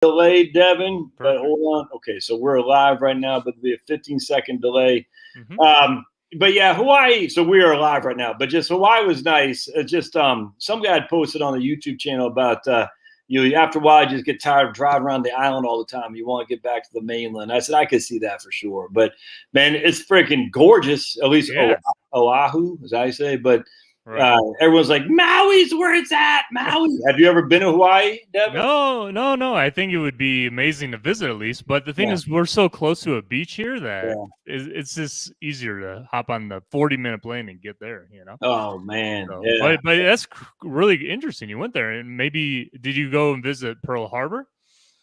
delay, Devin, but Perfect. hold on. Okay, so we're live right now, but there'll be a 15-second delay. Mm-hmm. But yeah, Hawaii. So we are live right now. But just Hawaii was nice. Some guy had posted on the YouTube channel about after a while you just get tired of driving around the island all the time. You want to get back to the mainland. I said I could see that for sure. But man, it's freaking gorgeous. At least Yeah. Oahu, as I say. But Right. everyone's like, Maui's where it's at. Maui. Have you ever been to Hawaii, Devin? No. I think it would be amazing to visit at least. But the thing is, we're so close to a beach here that it's just easier to hop on the 40-minute plane and get there. Oh man. So, Yeah. but that's really interesting. You went there, and maybe did you go and visit Pearl Harbor?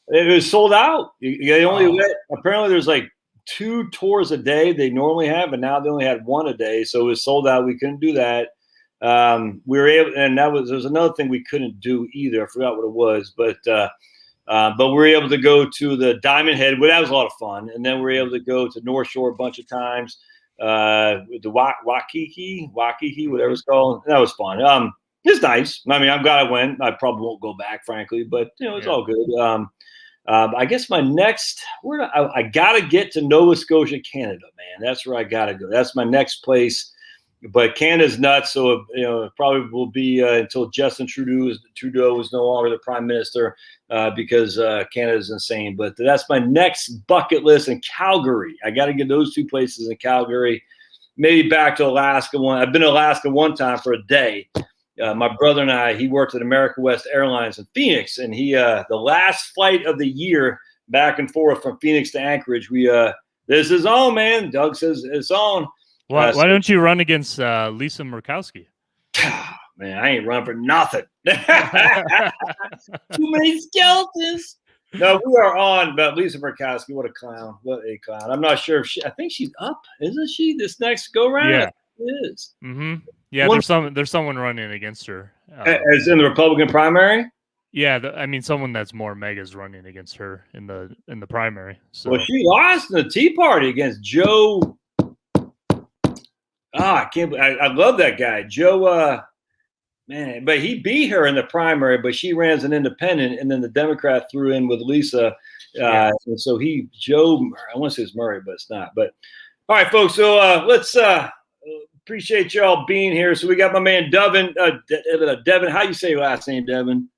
It was sold out. They only apparently there's like 2 tours a day they normally have, and now they only had 1 a day, so it was sold out. We couldn't do that. We were able, and there's another thing we couldn't do either. I forgot what it was, but we were able to go to the Diamond Head. Well, that was a lot of fun, and then we were able to go to North Shore a bunch of times. The Waikiki, whatever it's called. That was fun. It's nice. I mean, I'm glad I went. I probably won't go back, frankly, but it's all good. I guess my next I gotta get to Nova Scotia, Canada, man. That's where I gotta go. That's my next place. But Canada's nuts, so it probably will be until Justin Trudeau is no longer the prime minister because Canada's insane. But that's my next bucket list in Calgary. I got to get those 2 places in Calgary. Maybe back to Alaska. I've been to Alaska one time for a day. My brother and I, he worked at American West Airlines in Phoenix, and he the last flight of the year back and forth from Phoenix to Anchorage. This is on, man. Doug says it's on. Why don't you run against Lisa Murkowski? Man, I ain't run for nothing. Too many skeletons. No, we are on, but Lisa Murkowski, what a clown. What a clown. I'm not sure if I think she's up, isn't she, this next go-round? Yeah. It is. Mm-hmm. Yeah, there's someone running against her. As in the Republican primary? Yeah, someone that's more mega's running against her in the primary. So. Well, she lost in the Tea Party against Joe. I can't. I love that guy, Joe. Man, but he beat her in the primary, but she ran as an independent, and then the Democrat threw in with Lisa, and so Joe. I want to say it's Murray, but it's not. But all right, folks. So let's appreciate y'all being here. So we got my man Devin. Devin, how you say your last name, Devin?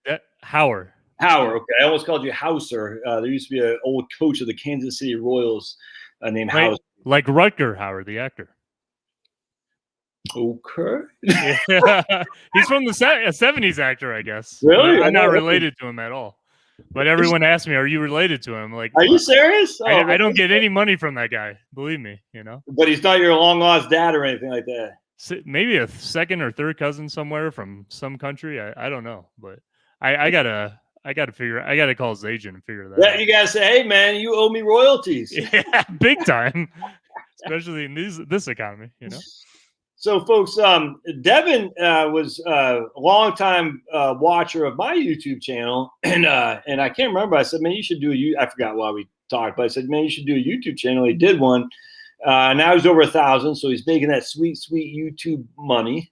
Hauer. Hauer. Okay, I almost called you Hauser. There used to be an old coach of the Kansas City Royals named Hauser, like Rutger Hauer, the actor. Okay. Yeah. He's from the 70s actor, I guess. Really? I'm not related to him at all. But everyone asks me, are you related to him? Like, are you serious? I don't get any money from that guy. Believe me, But he's not your long-lost dad or anything like that. Maybe a second or third cousin somewhere from some country. I don't know. But I gotta call his agent and figure that out. You gotta say, hey man, you owe me royalties. Yeah, big time. Especially in this economy, So, folks, Devin was a longtime watcher of my YouTube channel, and I can't remember. I said, man, you should do I forgot why we talked, but I said, man, you should do a YouTube channel. He did one. Now he's over 1,000, so he's making that sweet YouTube money.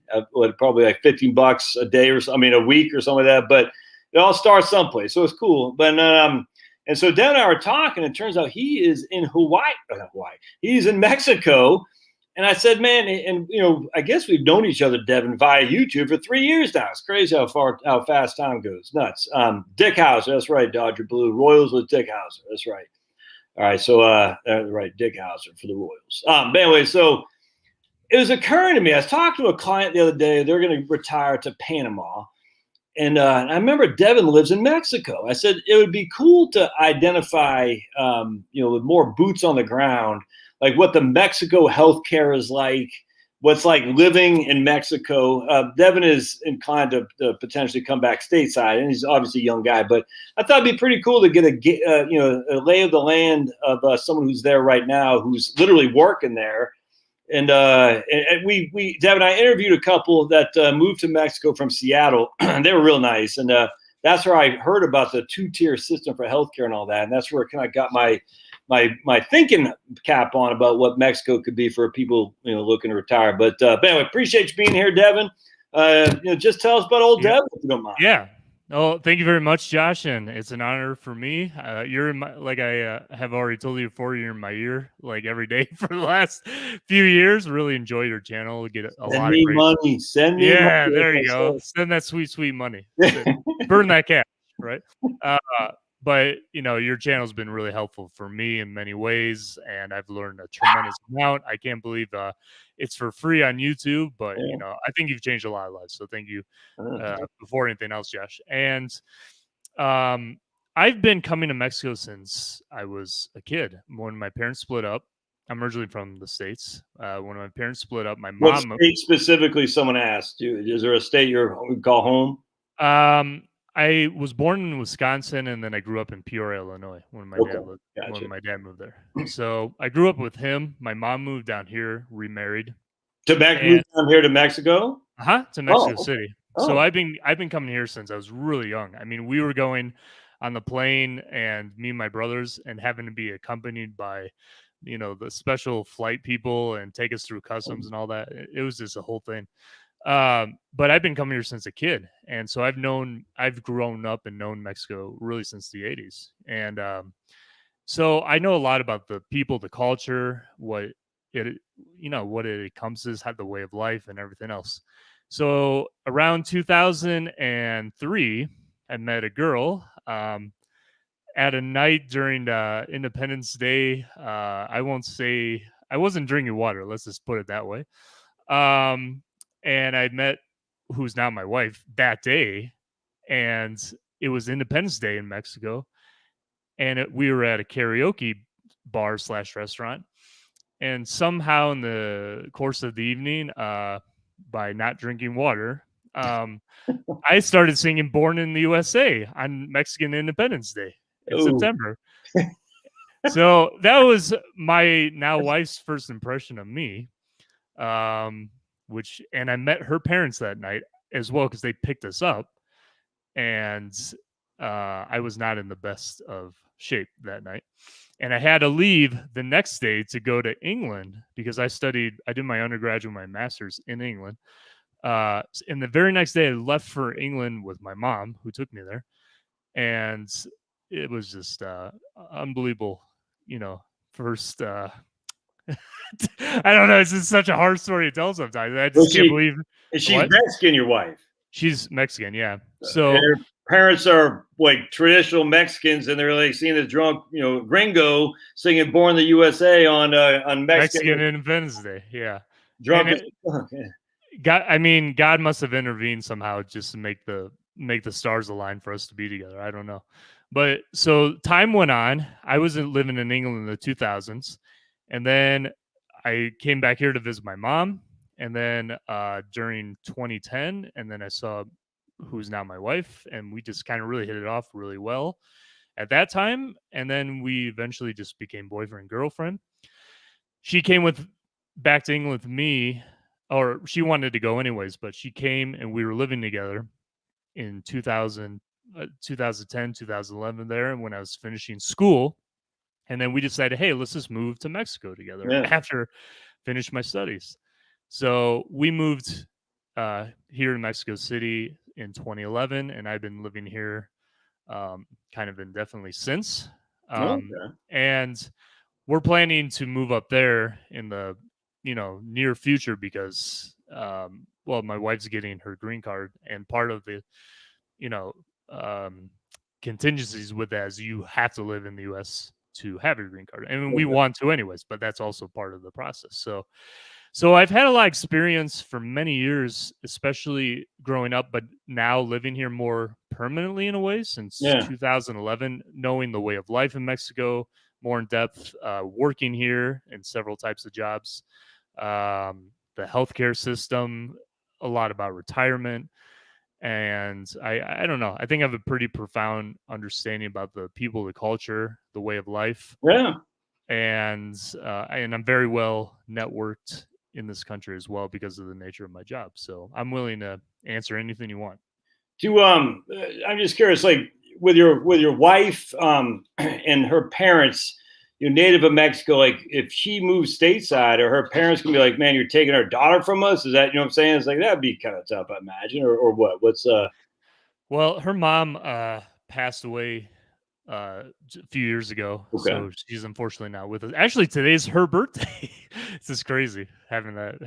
Probably like $15 a day a week or something like that. But it all starts someplace, so it's cool. But and so Devin and I were talking, and it turns out he is in Hawaii. He's in Mexico. And I said, man, and I guess we've known each other, Devin, via YouTube for 3 years now. It's crazy how fast time goes. Nuts. Dick Hauser, that's right, Dodger Blue. Royals with Dick Hauser, that's right. All right, so right, Dick Hauser for the Royals. But anyway, so it was occurring to me. I was talking to a client the other day. They're going to retire to Panama. And I remember Devin lives in Mexico. I said it would be cool to identify, with more boots on the ground, like what the Mexico healthcare is like, what's like living in Mexico. Devin is inclined to potentially come back stateside, and he's obviously a young guy. But I thought it'd be pretty cool to get a lay of the land of someone who's there right now, who's literally working there. And we Devin and I interviewed a couple that moved to Mexico from Seattle. They were real nice, and that's where I heard about the 2-tier system for healthcare and all that. And that's where kind of got my thinking cap on about what Mexico could be for people looking to retire. But anyway, appreciate you being here, Devin. Just tell us about old Devin if you don't mind. Yeah. Oh, thank you very much, Josh, and it's an honor for me. You're in my, like I have already told you before, you're in my ear like every day for the last few years. Really enjoy your channel. Get a Send lot of me great. money. Send me Yeah, money. there you As go. Send that sweet, sweet money. Burn that cash, right? Uh, but your channel's been really helpful for me in many ways, and I've learned a tremendous amount. I can't believe it's for free on YouTube, but Yeah. I think you've changed a lot of lives. So thank you Uh, before anything else, Josh. And um, I've been coming to Mexico since I was a kid. When my parents split up, I'm originally from the States. When my parents split up, my what mom, state specifically? Someone asked you. Is there a state you call home? um, I was born in Wisconsin, and then I grew up in Peoria, Illinois, when my Okay, dad lived, when gotcha. my dad moved there. So I grew up with him. My mom moved down here, remarried, and Moved down here to Mexico. to Oh, Mexico okay. City. So Oh, I've been coming here since I was really young. I mean, we were going on the plane, and me and my brothers, and having to be accompanied by, the special flight people and take us through customs and all that. It was just a whole thing. But I've been coming here since a kid, and so I've grown up and known Mexico really since the '80s, and so I know a lot about the people, the culture, it what it encompasses, how the way of life and everything else. So around 2003, I met a girl at a night during Independence Day. I won't say I wasn't drinking water. Let's just put it that way. Um, and I met who's now my wife that day, and it was Independence Day in Mexico, and we were at a karaoke bar slash restaurant, and somehow in the course of the evening, by not drinking water, I started singing "Born in the USA" on Mexican Independence Day in oh, September. So that was my now wife's first impression of me. Um, and I met her parents that night as well because they picked us up, and I was not in the best of shape that night. And I had to leave the next day to go to England because I did my undergraduate, my master's in England. And the very next day, I left for England with my mom, who took me there. And it was just unbelievable, first. I don't know. It's just such a hard story to tell sometimes. I just was can't she? believe She's what? Mexican. Your wife. She's Mexican, yeah. And So her parents are like traditional Mexicans, and they're like seeing this drunk, gringo singing "Born in the USA" on Mexican Mexican Independence Day, yeah. And drunk as fuck. God must have intervened somehow just to make the stars align for us to be together. I don't know. But so time went on. I was living in England in the 2000s, and then I came back here to visit my mom, and then during 2010, and then I saw who's now my wife, and we just kind of really hit it off really well at that time, and then we eventually just became boyfriend and girlfriend. She came with back to England with me, or she wanted to go anyways, but she came and we were living together in 2010, 2011 there, and when I was finishing school. And then we decided, hey, let's just move to Mexico together Yeah. after finish my studies. So we moved here in Mexico City in 2011, and I've been living here kind of indefinitely since. Okay. And we're planning to move up there in the near future because well, my wife's getting her green card, and part of the you know um, contingencies with that is you have to live in the U.S. to have your green card. I mean, we Okay. want to anyways, but that's also part of the process. So I've had a lot of experience for many years, especially growing up, but now living here more permanently in a way since Yeah. 2011, knowing the way of life in Mexico more in depth, working here in several types of jobs, the healthcare system, a lot about retirement. And I don't know. I think I have a pretty profound understanding about the people, the culture, the way of life, Yeah. and I'm very well networked in this country as well because of the nature of my job. So I'm willing to answer anything you want. I'm just curious, like with your wife and her parents, you're native of Mexico. Like, if she moves stateside, or her parents can be like, "Man, you're taking our daughter from us." Is that what I'm saying? It's like that'd be kind of tough, I imagine, or what? What's Well, her mom passed away a few years ago, Okay. so she's unfortunately not with us. Actually, today's her birthday. It's just crazy having that,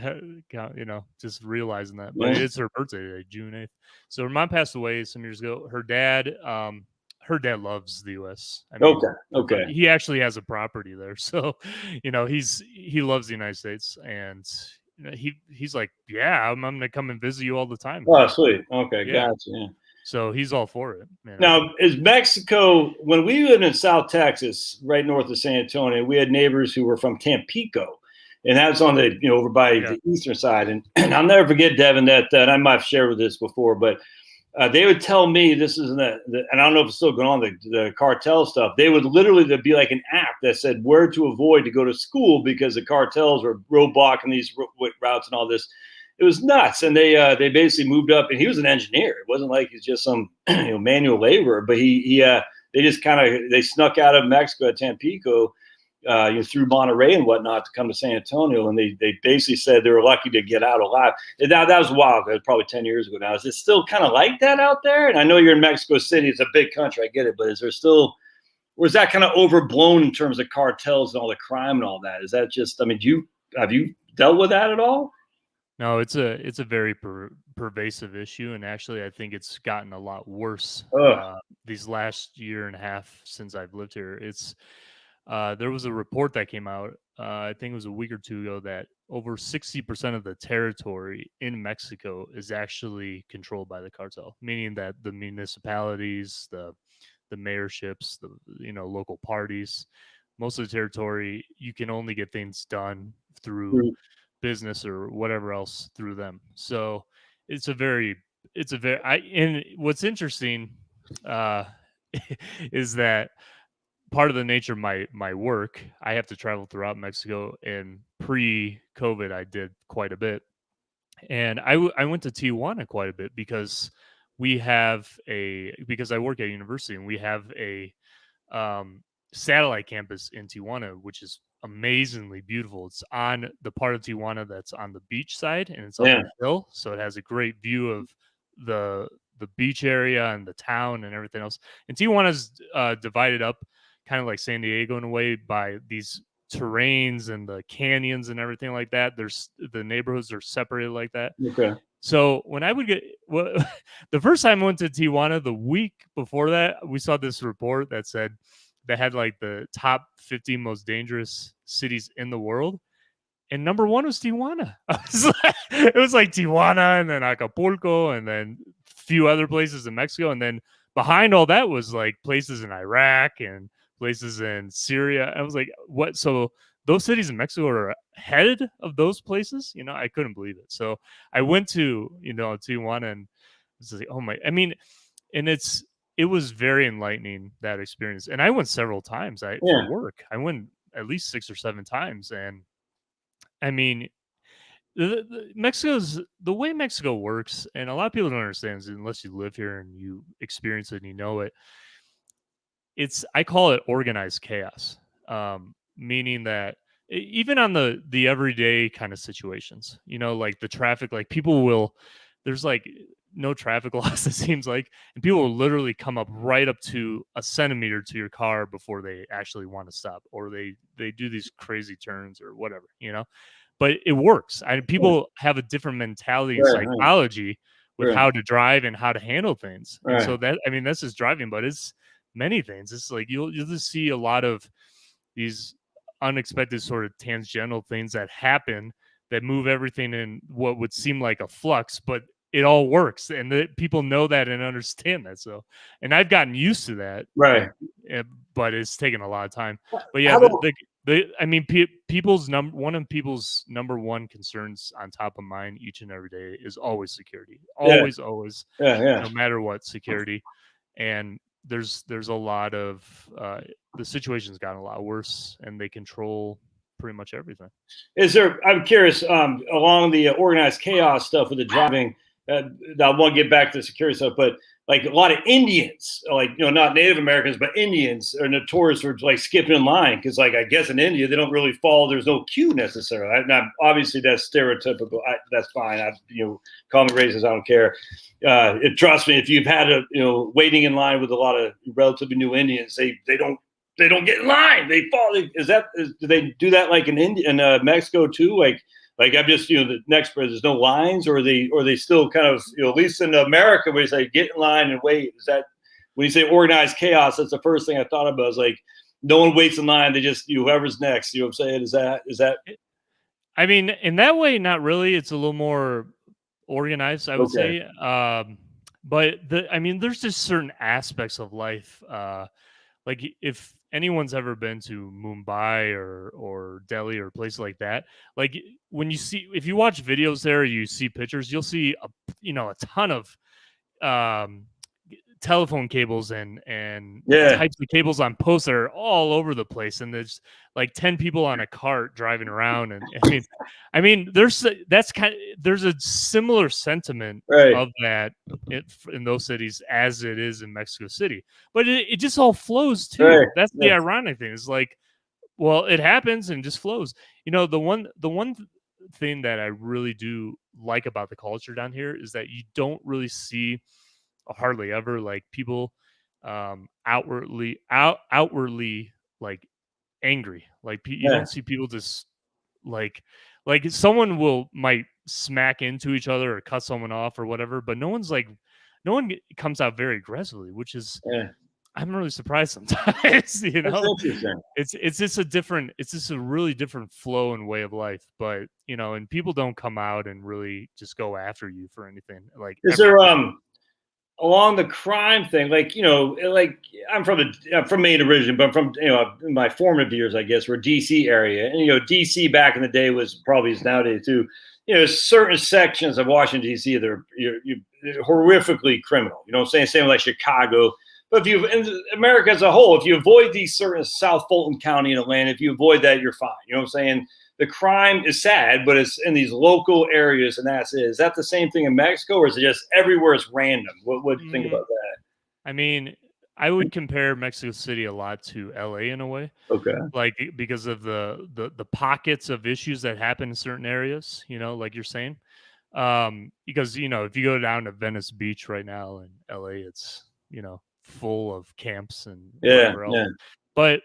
just realizing that. But Yeah. it's her birthday today, June 8th. So her mom passed away some years ago. Her dad loves the U.S. I Okay. mean, Okay. he actually has a property there, so he loves the United States, and he's like, yeah, I'm gonna come and visit you all the time. Oh, sweet. Okay. Yeah, Gotcha. Yeah. so he's all for it. Now, is Mexico, when we lived in South Texas, right north of San Antonio, we had neighbors who were from Tampico. And that was on the, over by Yeah. the eastern side. And I'll never forget, Devin, that and I might have shared with this before, but they would tell me this is and I don't know if it's still going on, the cartel stuff. They would literally, there'd be like an app that said where to avoid to go to school because the cartels were roadblocking these routes and all this. It was nuts. And they basically moved up, and he was an engineer. It wasn't like he's just some manual laborer, but they just they snuck out of Mexico at Tampico, through Monterey and whatnot to come to San Antonio, and they basically said they were lucky to get out alive. That was wild. That was probably 10 years ago now. Is it still kind of like that out there? And I know you're in Mexico City; it's a big country. I get it, but is there still, or is that kind of overblown in terms of cartels and all the crime and all that? Is that just? I mean, have you dealt with that at all? No, it's a very pervasive issue, and actually, I think it's gotten a lot worse these last year and a half since I've lived here. There was a report that came out, I think it was a week or two ago, that over 60% of the territory in Mexico is actually controlled by the cartel, meaning that the municipalities, the mayorships, the local parties, most of the territory, you can only get things done through business or whatever else through them. So and what's interesting uh is that part of the nature of my work, I have to travel throughout Mexico, and pre-COVID I did quite a bit. And I went to Tijuana quite a bit because because I work at a university, and we have a um, satellite campus in Tijuana, which is amazingly beautiful. It's on the part of Tijuana that's on the beach side, and it's up Yeah. a hill, so it has a great view of the beach area and the town and everything else. And Tijuana's divided up, kind of like San Diego in a way, by these terrains and the canyons and everything like that. The neighborhoods are separated like that. Okay. So when I would the first time I went to Tijuana, the week before that, we saw this report that said they had like the top 50 most dangerous cities in the world, and number one was Tijuana. It was like Tijuana, and then Acapulco, and then a few other places in Mexico, and then behind all that was like places in Iraq and places in Syria. I was like, what? So those cities in Mexico are ahead of those places? I couldn't believe it. So I went to Tijuana, and it's like, oh my! I mean, and it was very enlightening, that experience. And I went several times. For work, I went at least 6 or 7 times, and I mean, the way Mexico works, and a lot of people don't understand, unless you live here and you experience it and you know it. I call it organized chaos, meaning that even on the everyday kind of situations, like the traffic, like there's like no traffic laws, it seems like, and people will literally come up right up to a centimeter to your car before they actually want to stop, or they do these crazy turns or whatever, but it works. People have a different mentality and psychology with how to drive and how to handle things. And so that's just driving, but it's many things. It's like you'll just see a lot of these unexpected sort of tangential things that happen that move everything in what would seem like a flux, but it all works, and people know that and understand that. So, and I've gotten used to that, Right. But it's taken a lot of time. But yeah, one of people's number one concerns on top of mind each and every day is always security. Always, no matter what, security. And there's a lot of the situation's gotten a lot worse, and they control pretty much everything. I'm curious, along the organized chaos stuff with the driving, I want to get back to the security stuff, but like a lot of Indians, like, not Native Americans, but Indians are notorious for like skipping in line. Because like, I guess in India, they don't really follow. There's no queue necessarily. Now, obviously that's stereotypical. that's fine. Call me racist. I don't care. Trust me, if you've had waiting in line with a lot of relatively new Indians, they don't get in line. They fall. Do they do that like in Mexico too? Like I'm just the next there's no lines, or they still kind of at least in America where you say get in line and wait. Is that when you say organized chaos? That's the first thing I thought about. Is like no one waits in line. They just whoever's next. You know what I'm saying? Is that? I mean, in that way, not really. It's a little more organized, I would say. But there's just certain aspects of life. Like if anyone's ever been to Mumbai or Delhi or places like that, like if you watch videos there, you see pictures, you'll see a ton of telephone cables and types of cables on posts that are all over the place, and there's like 10 people on a cart driving around, and there's a similar sentiment of that in those cities as it is in Mexico City, but it just all flows too. That's the ironic thing. It's like, well, it happens and just flows. The one thing that I really do like about the culture down here is that you don't really see hardly ever like people outwardly like angry. Like you don't see people just like someone might smack into each other or cut someone off or whatever, but no one comes out very aggressively, which is I'm really surprised sometimes. That's interesting. It's just a really different flow and way of life. But and people don't come out and really just go after you for anything. Like, is there along the crime thing, like I'm from Maine originally, but from in my formative years, I guess, we're DC area, and DC back in the day was probably as nowadays too. Certain sections of Washington DC that are horrifically criminal. You know what I'm saying? Same like Chicago. But in America as a whole, if you avoid these certain South Fulton County in Atlanta, if you avoid that, you're fine. You know what I'm saying? The crime is sad, but it's in these local areas, and that's it. Is that the same thing in Mexico, or is it just everywhere it's random? What do you think about that? I mean, I would compare Mexico City a lot to LA in a way. Okay. Like because of the pockets of issues that happen in certain areas, like you're saying. Because if you go down to Venice Beach right now in LA, it's full of camps and whatever else. But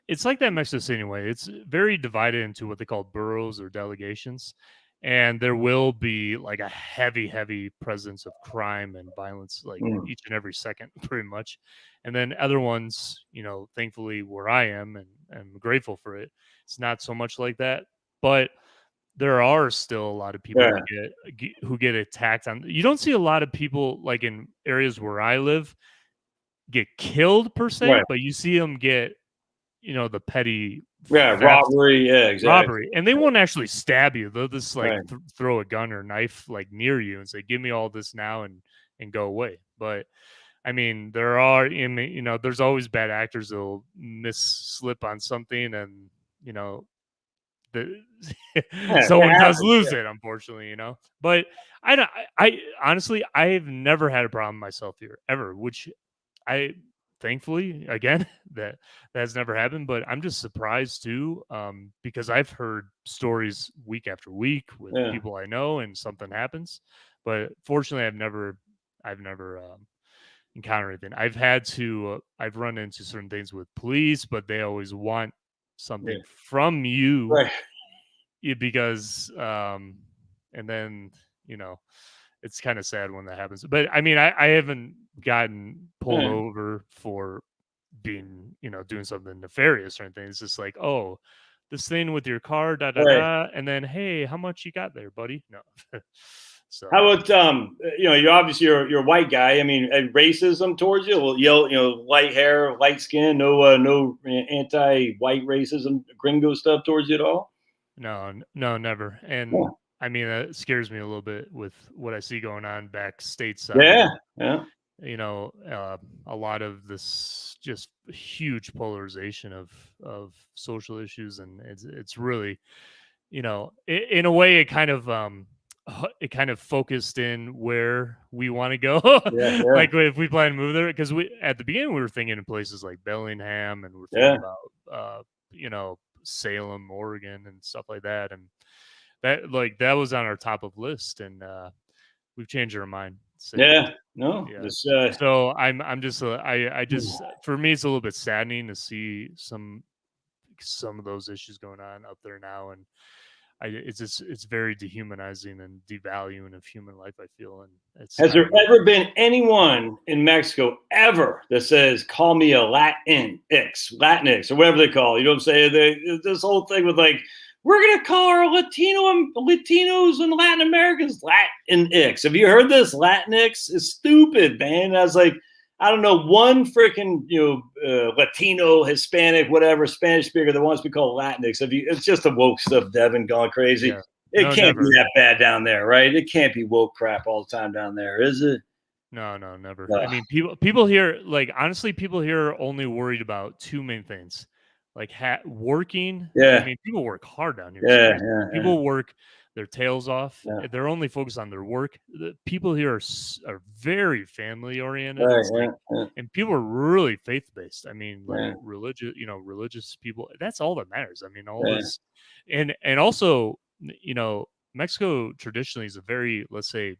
it's like that in Mexico City anyway. It's very divided into what they call boroughs or delegations. And there will be like a heavy presence of crime and violence, like each and every second, pretty much. And then other ones, thankfully where I am, and I'm grateful for it, it's not so much like that. But there are still a lot of people who get attacked on. You don't see a lot of people like in areas where I live get killed per se, but you see them get the petty robbery, exactly. Robbery, and they won't actually stab you. They'll just like throw a gun or knife like near you and say, "Give me all this now," and go away. But there are there's always bad actors that'll slip on something, and someone does lose it, unfortunately. But I honestly I've never had a problem myself here ever, which I thankfully again that's never happened, but I'm just surprised too, because I've heard stories week after week with people I know, and something happens, but fortunately I've never encountered anything. I've run into certain things with police, but they always want something from you, because and then it's kind of sad when that happens. But I haven't gotten pulled over for being, doing something nefarious or anything. It's just like, oh, this thing with your car, and then, hey, how much you got there, buddy? No. So how about you're obviously you're a white guy. Racism towards you? Well, light hair, light skin, no anti-white racism, gringo stuff towards you at all? No, never. And it scares me a little bit with what I see going on back stateside. A lot of this just huge polarization of social issues, and it's really, in a way, it kind of focused in where we want to go. Like if we plan to move there, because at the beginning we were thinking in places like Bellingham, and we're thinking about Salem, Oregon, and stuff like that. And that was on our top of list, and we've changed our mind. Yeah, no, Yeah. this So I'm just I just for me it's a little bit saddening to see some of those issues going on up there now, and it's very dehumanizing and devaluing of human life, I feel, and it's has time there to move. ever been anyone in Mexico ever that says, call me a Latinx, or whatever they call it? You know what I'm saying? This whole thing with like, we're going to call our Latinos and Latin Americans Latinx. Have you heard this? Latinx is stupid, man. I was like, I don't know one freaking Latino, Hispanic, whatever Spanish speaker that wants to be called Latinx. It's just the woke stuff, Devin, gone crazy. Yeah. It No, can't never. be that bad down there, right? It can't be woke crap all the time down there, is it? No, never. I Ugh. mean, people here, like honestly, people here are only worried about two main things, like working. I Yeah, mean, people work hard down here. It's yeah, crazy. yeah, yeah, People work their tails off. yeah. They're only focused on their work. The people here are very family oriented. Right, It's yeah, like, yeah, and people are really faith based. I mean, like yeah, religious people. That's all that matters. I mean, all yeah, this, and also, Mexico traditionally is a very, let's say,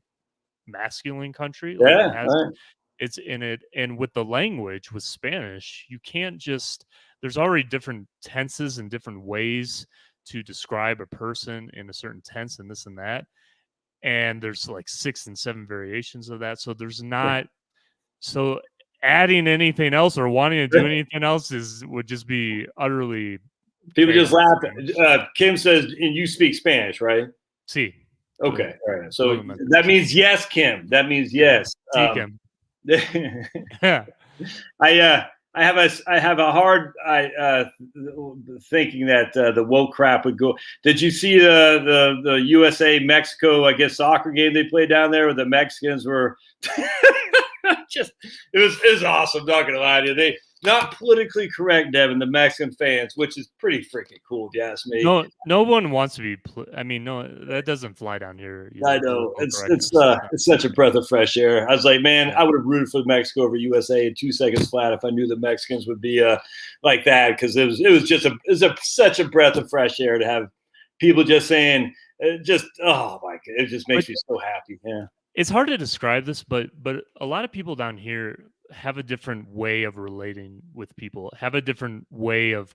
masculine country. Like yeah, it has right. it's in it, and with the language, with Spanish, you can't just there's already different tenses and different ways to describe a person in a certain tense and this and that, and there's like 6 and 7 variations of that, so there's not so adding anything else or wanting to do anything else would just be utterly People just chaos. laugh. Kim says, and you speak Spanish, right? See, Okay, all right. So that means yes, Kim. That means yes. Kim. Yeah. I have a hard thinking that the woke crap would go. Did you see the USA Mexico, I guess, soccer game they played down there where the Mexicans were just it was awesome, not gonna lie to you. They not politically correct, Devin, the Mexican fans, which is pretty freaking cool, if you ask me. No one wants to be. I mean, no, that doesn't fly down here. I know it's such a breath of fresh air. I was like, man, I would have rooted for Mexico over USA in 2 seconds flat if I knew the Mexicans would be like that, because it was such a breath of fresh air to have people just saying, oh my god, it just makes me so happy. Yeah, it's hard to describe this, but a lot of people down here have a different way of relating with people, have a different way of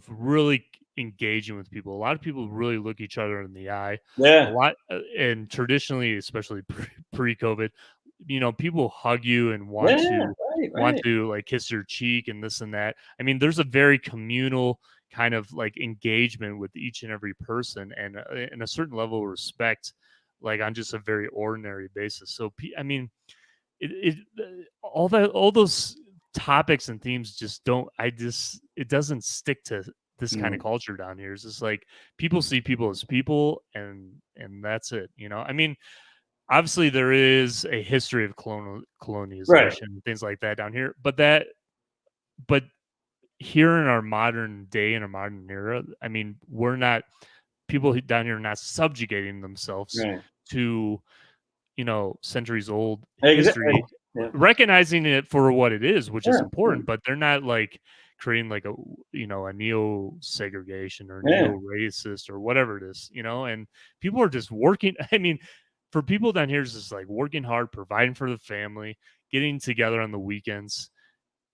really engaging with people. A lot of people really look each other in the eye. Yeah. A lot, and traditionally, especially pre-COVID, people hug you and want to like kiss your cheek and this and that. I mean, there's a very communal kind of like engagement with each and every person, and in a certain level of respect, like on just a very ordinary basis. So, I mean, all those topics and themes just don't. It doesn't stick to this kind of culture down here. It's just like people see people as people, and that's it. I mean, obviously there is a history of colonialization and things like that down here, but here in our modern day, in our modern era, I mean, people down here are not subjugating themselves to centuries old history, recognizing it for what it is, which is important, but they're not like creating like a neo segregation or neo racist or whatever it is, and people are just working. I mean, for people down here, it's just like working hard, providing for the family, getting together on the weekends,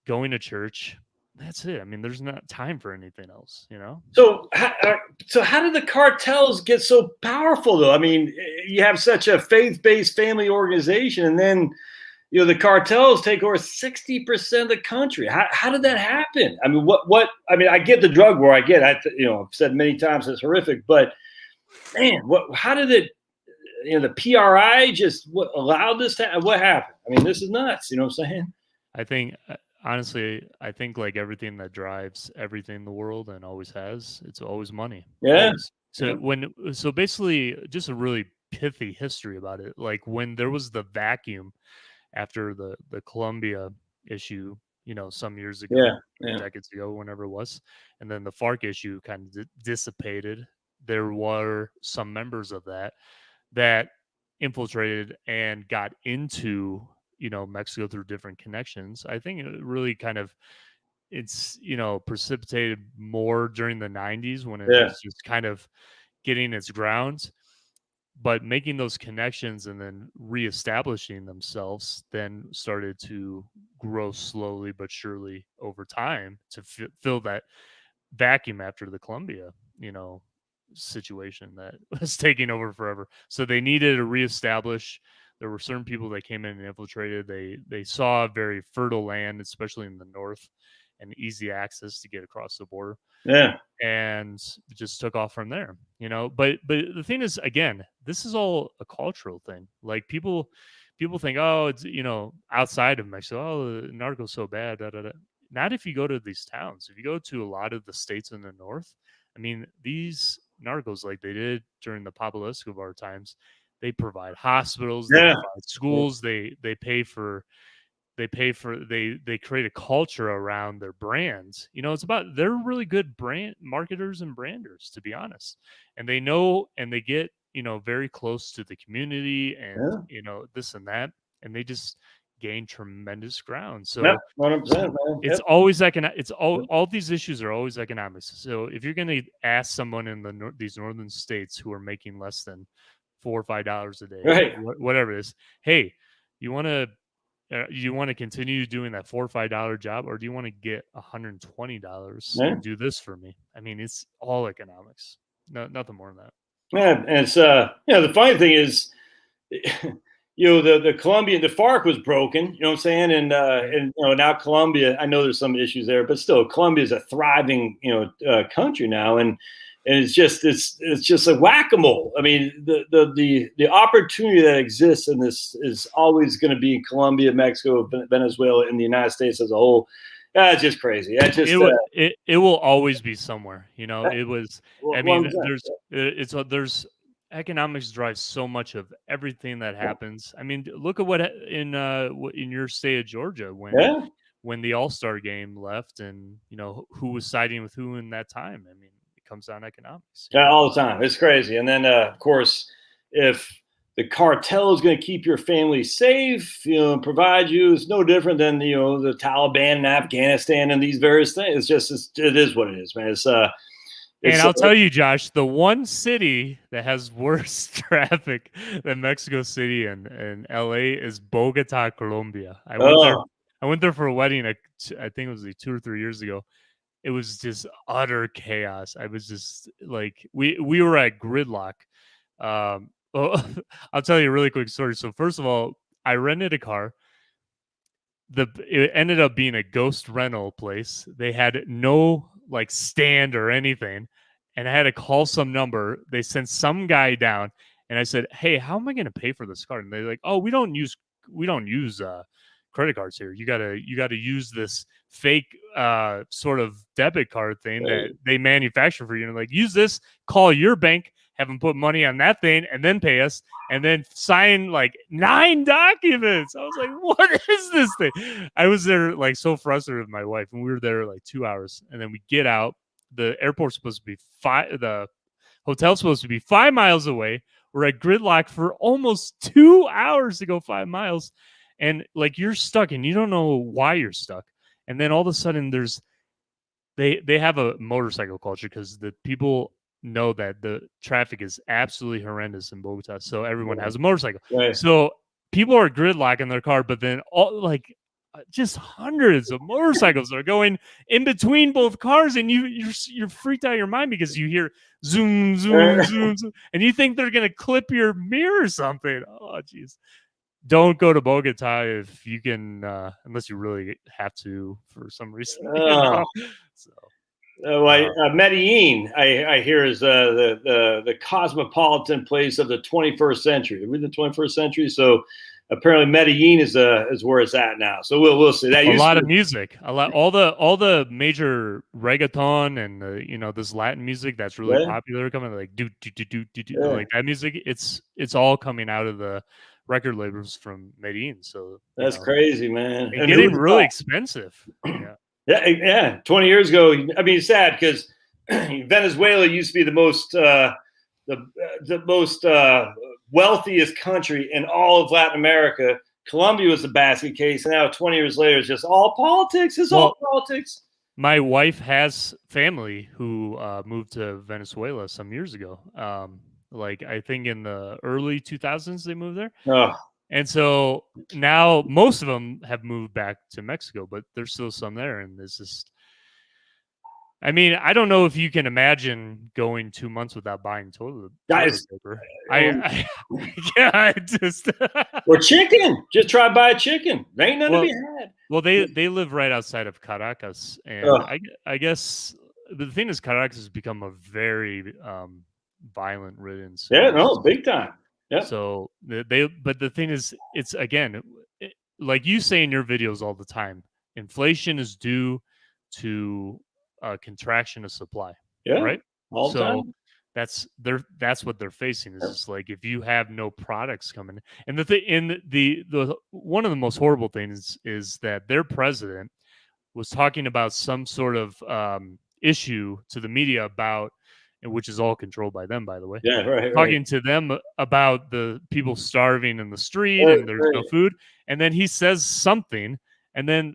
going to church. That's it. I mean, there's not time for anything else, So how did the cartels get so powerful, though? I mean, you have such a faith-based family organization, and then the cartels take over 60% of the country. How did that happen? I mean, what? I mean, I get the drug war. I've said many times it's horrific, but man, how did it? The PRI just allowed this to. What happened? I mean, this is nuts. You know what I'm saying? I think. Honestly, I think like everything that drives everything in the world and always has, it's always money. Yeah. Always. So basically, just a really pithy history about it. Like when there was the vacuum after the Colombia issue, some years ago, decades ago, whenever it was, and then the FARC issue kind of dissipated. There were some members of that infiltrated and got into Mexico through different connections. I think it really kind of precipitated more during the 90s when it was just kind of getting its ground, but making those connections and then reestablishing themselves then started to grow slowly but surely over time to fill that vacuum after the Columbia, situation that was taking over forever. So they needed to reestablish. There were certain people that came in and infiltrated. They saw very fertile land, especially in the north, and easy access to get across the border. Yeah. And just took off from there, But the thing is, again, this is all a cultural thing. Like people think, oh, it's outside of Mexico, oh, the narco's so bad. Da, da, da. Not if you go to these towns. If you go to a lot of the states in the north, I mean, these narcos, like they did during the Pablo Escobar times, they provide hospitals, they provide schools, they create a culture around their brands. It's about, they're really good brand marketers and branders, to be honest. And they know, and they get, very close to the community and, this and that. And they just gain tremendous ground. So 100%, it's always it's all these issues are always economics. So if you're going to ask someone in these northern states who are making less than $4 or $5 a day, right, whatever it is, hey, you want to continue doing that $4 or $5 job, or do you want to get $120 and do this for me? I mean, it's all economics. No, nothing more than that. Yeah, and it's the funny thing is, the Colombian, the FARC was broken. You know what I'm saying? And now Colombia. I know there's some issues there, but still, Colombia is a thriving country now, and it's just a whack-a-mole. I mean, the opportunity that exists in this is always going to be in Colombia, Mexico, Venezuela, and the United States as a whole. It's just crazy. It will always be somewhere. It was. I mean, there's economics drives so much of everything that happens. I mean, look at what in your state of Georgia when the All-Star game left, and who was siding with who in that time. I mean, it comes down to economics. All the time. It's crazy. And then of course, if the cartel is going to keep your family safe, provide you, it's no different than the Taliban in Afghanistan and these various things. It is what it is, man. And I'll tell you, Josh, the one city that has worse traffic than Mexico City and LA is Bogota, Colombia. I went there for a wedding. I think it was like 2 or 3 years ago. It was just utter chaos. I was just like, we were at gridlock. I'll tell you a really quick story. So first of all, I rented a car. It ended up being a ghost rental place. They had no stand or anything, and I had to call some number. They sent some guy down, and I said, "Hey, how am I going to pay for this car?" And they're like, "Oh, we don't use credit cards here. You gotta use this fake sort of debit card thing that they manufacture for you. And like, use this, call your bank, have them put money on that thing, and then pay us, and then sign 9 documents." I was like, what is this thing? I was there so frustrated with my wife, and we were there 2 hours, and then we get out. The airport's supposed to be the hotel's supposed to be 5 miles away. We're at gridlock for almost 2 hours to go 5 miles. And you're stuck and you don't know why you're stuck. And then all of a sudden they have a motorcycle culture because the people know that the traffic is absolutely horrendous in Bogota. So everyone has a motorcycle. Right. So people are gridlocking their car, but then just hundreds of motorcycles are going in between both cars, and you're freaked out of your mind because you hear zoom, zoom, zoom, zoom, and you think they're gonna clip your mirror or something. Oh, jeez. Don't go to Bogota if you can, unless you really have to for some reason. Medellin, I hear, is the cosmopolitan place of the 21st century. We're in the 21st century, so apparently Medellin is where it's at now. So we'll see. That a lot of music, all the major reggaeton and this Latin music that's really popular coming like that music. It's all coming out of the record labels from Medellin. So that's crazy, man. And getting really expensive. Yeah. 20 years ago, I mean, it's sad because Venezuela used to be the most wealthiest country in all of Latin America. Colombia was the basket case, and now 20 years later, it's just all politics. It's all politics. my wife has family who moved to Venezuela some years ago. Like I think in the early 2000s they moved there. Oh, And so now most of them have moved back to Mexico, but there's still some there. And it's just, I mean, I don't know if you can imagine going 2 months without buying toilet guys, paper. I yeah, I just or chicken. Just try to buy a chicken. There ain't nothing to well, be had. well, they live right outside of Caracas, and Oh, I guess the thing is Caracas has become a very violent ridden yeah, city. no, big time. Yep. So but the thing is, it's again, like you say in your videos all the time, inflation is due to a contraction of supply, Yeah. right? All the So time. that's what they're facing is Yep. just like if you have no products coming in. And the thing in the one of the most horrible things is that their president was talking about some sort of issue to the media about, and which is all controlled by them, by the way, Yeah, right. talking to them about the people starving in the street Right, and there's no right. food. And then he says something. And then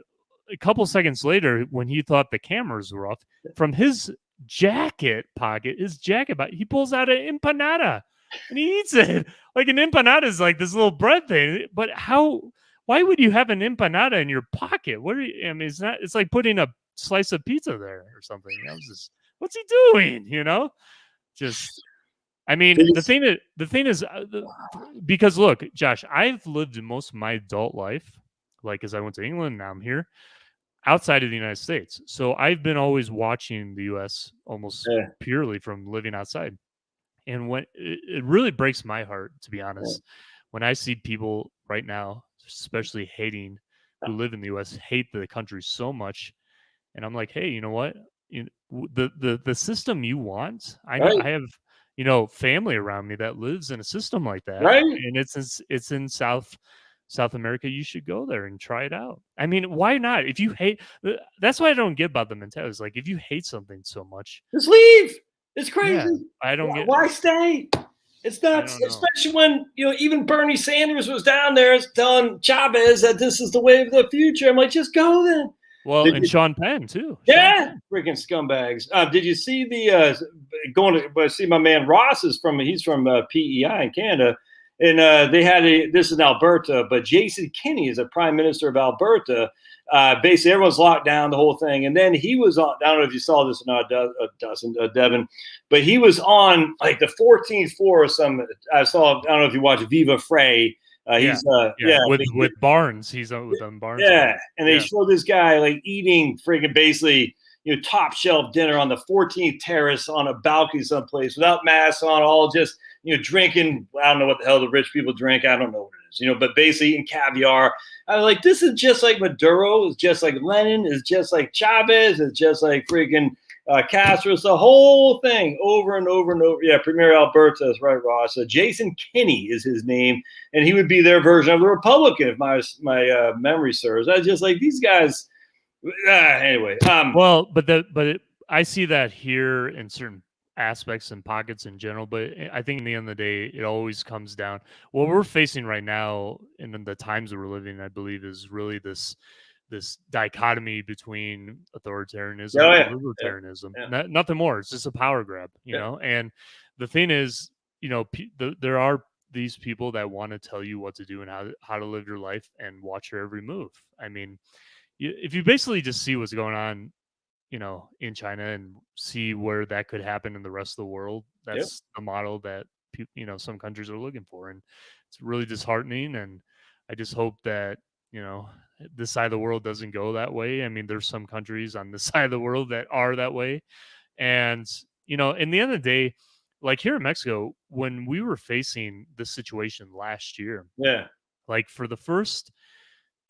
a couple seconds later, when he thought the cameras were off, from his jacket pocket, he pulls out an empanada and he eats it. Like an empanada is like this little bread thing. But why would you have an empanada in your pocket? What are you, I mean, it's like putting a slice of pizza there or something. I was just, what's he doing? Just, I mean, It's- the thing is, because look, Josh, I've lived most of my adult life, like as I went to England, now I'm here, outside of the United States. So I've been always watching the U.S. almost yeah, purely from living outside. And when it really breaks my heart, to be yeah, honest, when I see people right now, especially who live in the U.S., hate the country so much, and I'm like, hey, you know what? The system you want, I know right, I have family around me that lives in a system like that, right. and it's in South America. You should go there and try it out. I mean, why not? If you hate, that's what I don't get about the mentality. Is like if you hate something so much, Just leave. It's yeah, crazy. I don't get. Why stay? It's I nuts, don't know. especially when even Bernie Sanders was down there telling Chavez that this is the way of the future. I'm like, just go then. Well, Did and you, Sean Penn too. Sean yeah, Penn. freaking scumbags. Did you see the going to see my man Ross is from he's from PEI in Canada, and they had this is in Alberta, but Jason Kenney is a prime minister of Alberta. Basically, everyone's locked down the whole thing, and then he was on. I don't know if you saw this or not, Devin, but he was on like the 14th floor or some. I saw. I don't know if you watched Viva Frey. Yeah, He's yeah. With Barnes, he's on with Barnes. yeah, and they Yeah. show this guy like eating freaking basically top shelf dinner on the 14th terrace on a balcony someplace without masks on, all just drinking. I don't know what the hell the rich people drink. I don't know what it is, but basically eating caviar. I was like, this is just like Maduro. It's just like Lenin. It's just like Chavez. It's just like freaking Castro. It's the whole thing over and over and over. Yeah, Premier Alberta is right, Ross. Jason Kinney is his name, and he would be their version of the Republican, if my memory serves. I was just like these guys. Anyway, Well, I see that here in certain aspects and pockets in general, but I think in the end of the day, it always comes down. What we're facing right now, and in the times that we're living, I believe, is really this dichotomy between oh authoritarianism and yeah, yeah, libertarianism. yeah, Nothing more. It's just a power grab, yeah, And the thing is, there are these people that want to tell you what to do and how to live your life and watch your every move. I mean, if you basically just see what's going on, in China and see where that could happen in the rest of the world, yeah, that's the model that some countries are looking for, and it's really disheartening. And I just hope that this side of the world doesn't go that way. I mean, there's some countries on this side of the world that are that way, and in the end of the day, like here in Mexico, when we were facing this situation last year, yeah, like for the first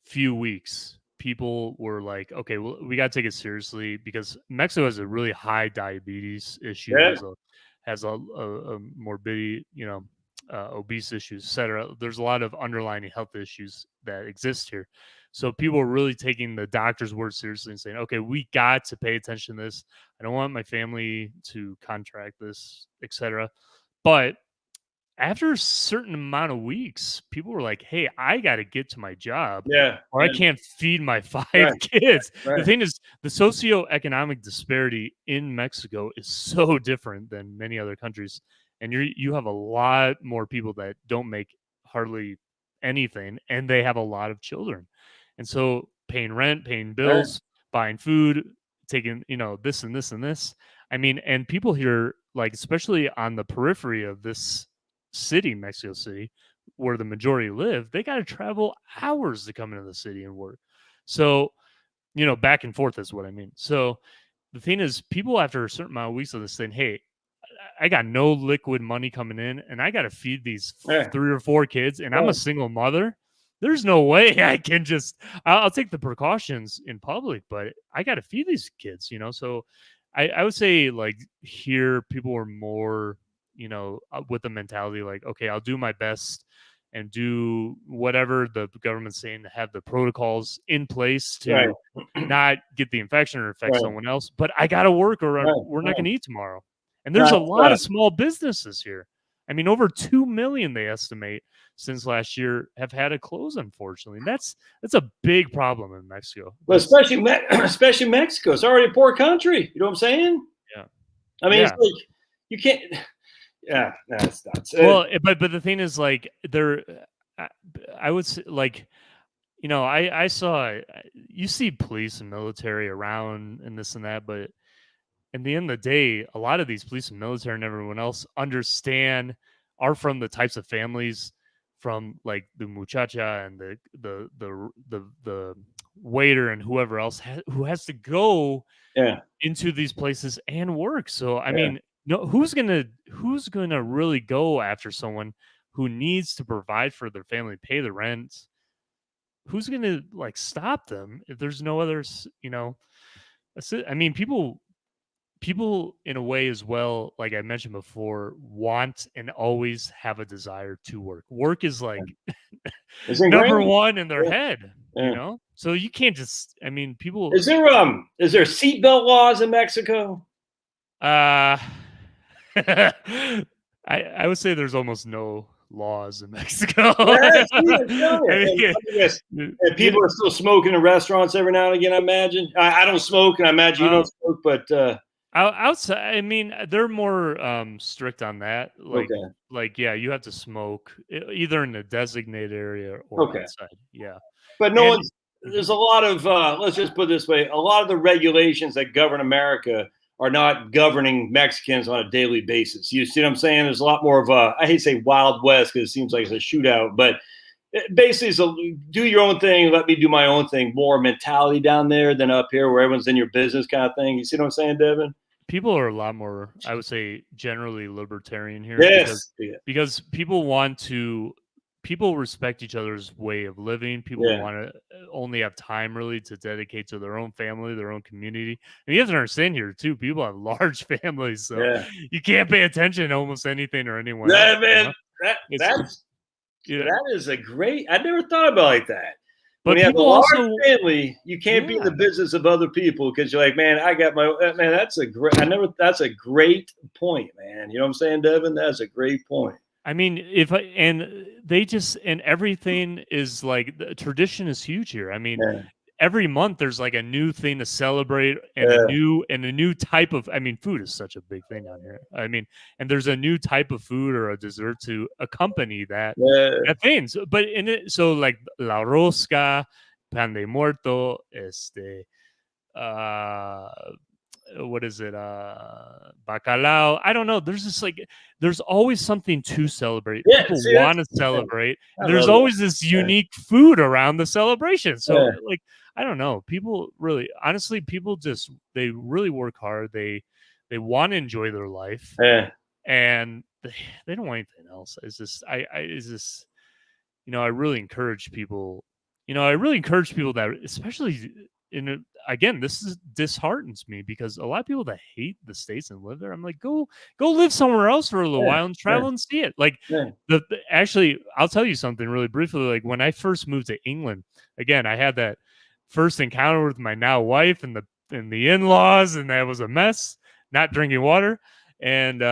few weeks, people were like, okay, well, we got to take it seriously because Mexico has a really high diabetes issue, yeah, has a morbidity, obese issues, etc. There's a lot of underlying health issues that exist here. So people are really taking the doctor's word seriously and saying, okay, we got to pay attention to this. I don't want my family to contract this, etc. But after a certain amount of weeks, people were like, "Hey, I got to get to my job, Yeah. or I can't feed my 5 Right. kids." The Right. thing is, the socioeconomic disparity in Mexico is so different than many other countries, and you have a lot more people that don't make hardly anything, and they have a lot of children, and so paying rent, paying Right. bills, buying food, taking this and this and this. I mean, and people here, like especially on the periphery of this city, Mexico City, where the majority live, they got to travel hours to come into the city and work. So, back and forth is what I mean. So the thing is, people after a certain amount of weeks of this saying, "Hey, I got no liquid money coming in, and I got to feed these Yeah. 3 or 4 kids, and I'm a Right. single mother. There's no way I can just. I'll take the precautions in public, but I got to feed these kids. So, I would say like here, people are more, with the mentality like, okay, I'll do my best and do whatever the government's saying to have the protocols in place Right. to not get the infection or affect Right. someone else. But I got to work, or Right. we're not Right. going to eat tomorrow. And there's a That's, lot of small businesses here. I mean, over 2 million they estimate since last year have had to close, unfortunately. And that's a big problem in Mexico. well, That's especially Mexico. It's already a poor country. You know what I'm saying? yeah. I mean, it's Yeah. like you can't. Yeah, that's nuts. Well, but the thing is, like, I, I would say, like, I saw you see police and military around and this and that, but in the end of the day, a lot of these police and military and everyone else are from the types of families from like the muchacha and the waiter and whoever else who has to go yeah, into these places and work. So I yeah, mean, no, who's gonna really go after someone who needs to provide for their family, pay the rent? Who's gonna like stop them if there's no others? That's it. I mean, people in a way as well, like I mentioned before, want and always have a desire to work is like it's number ingrained. one in their Yeah, head, yeah. so you can't just, I mean, people Is there seatbelt laws in Mexico? uh I would say there's almost no laws in Mexico. Yeah, see, I'm telling you. I And mean, I guess, and you people are still smoking in restaurants every now and again. I imagine. I don't smoke, and I imagine you don't um smoke. But outside, I mean, they're more strict on that. okay, Like, yeah, you have to smoke either in a designated area or okay. outside. Yeah, But no and one's. mhm. There's a lot of. Let's just put it this way: a lot of the regulations that govern America are not governing Mexicans on a daily basis. You see what I'm saying? There's a lot more of a. I hate to say Wild West because it seems like it's a shootout, but basically it's a do your own thing, let me do my own thing, more mentality down there than up here where everyone's in your business kind of thing. You see what I'm saying, Devin? People are a lot more, I would say, generally libertarian here because Yes. Yeah. because people respect each other's way of living. People Yeah. want to only have time really to dedicate to their own family, their own community. And you have to understand here too, people have large families, so Yeah. you can't pay attention to almost anything or anyone else. Yeah, man. That It's that's yeah, that is a great. I never thought about it like that. When but you have a people large also family, you can't be in the yeah. business of other people because you're like, man, I got my man. That's a great. I never. That's a great point, man. You know what I'm saying, Devin? That's a great point. I mean, if I and they just and everything is like the tradition is huge here. I mean, Yeah. every month there's like a new thing to celebrate and a Yeah. new type of, I mean, food is such a big thing down here. I mean, and there's a new type of food or a dessert to accompany Yeah. that thing. So, but in it, so like la rosca, pan de muerto, uh what is it, bacalao, I don't know, there's just like there's always something to celebrate, Yeah. people See, want to yeah, celebrate, I and there's love it. always this unique food around the celebration. So Yeah. like I don't know, people really, honestly, people just they really work hard, they want to enjoy their life, Yeah. and they don't want anything else. It's just I it's just, I really encourage people. I really encourage people that, especially in a, again, this is disheartens me because a lot of people that hate the states and live there, I'm like, go live somewhere else for a little Yeah. while and Yeah. travel and see it. Like Yeah. actually, I'll tell you something really briefly. Like when I first moved to England, again, I had that first encounter with my now wife and the in-laws, and that was a mess. Not drinking water, and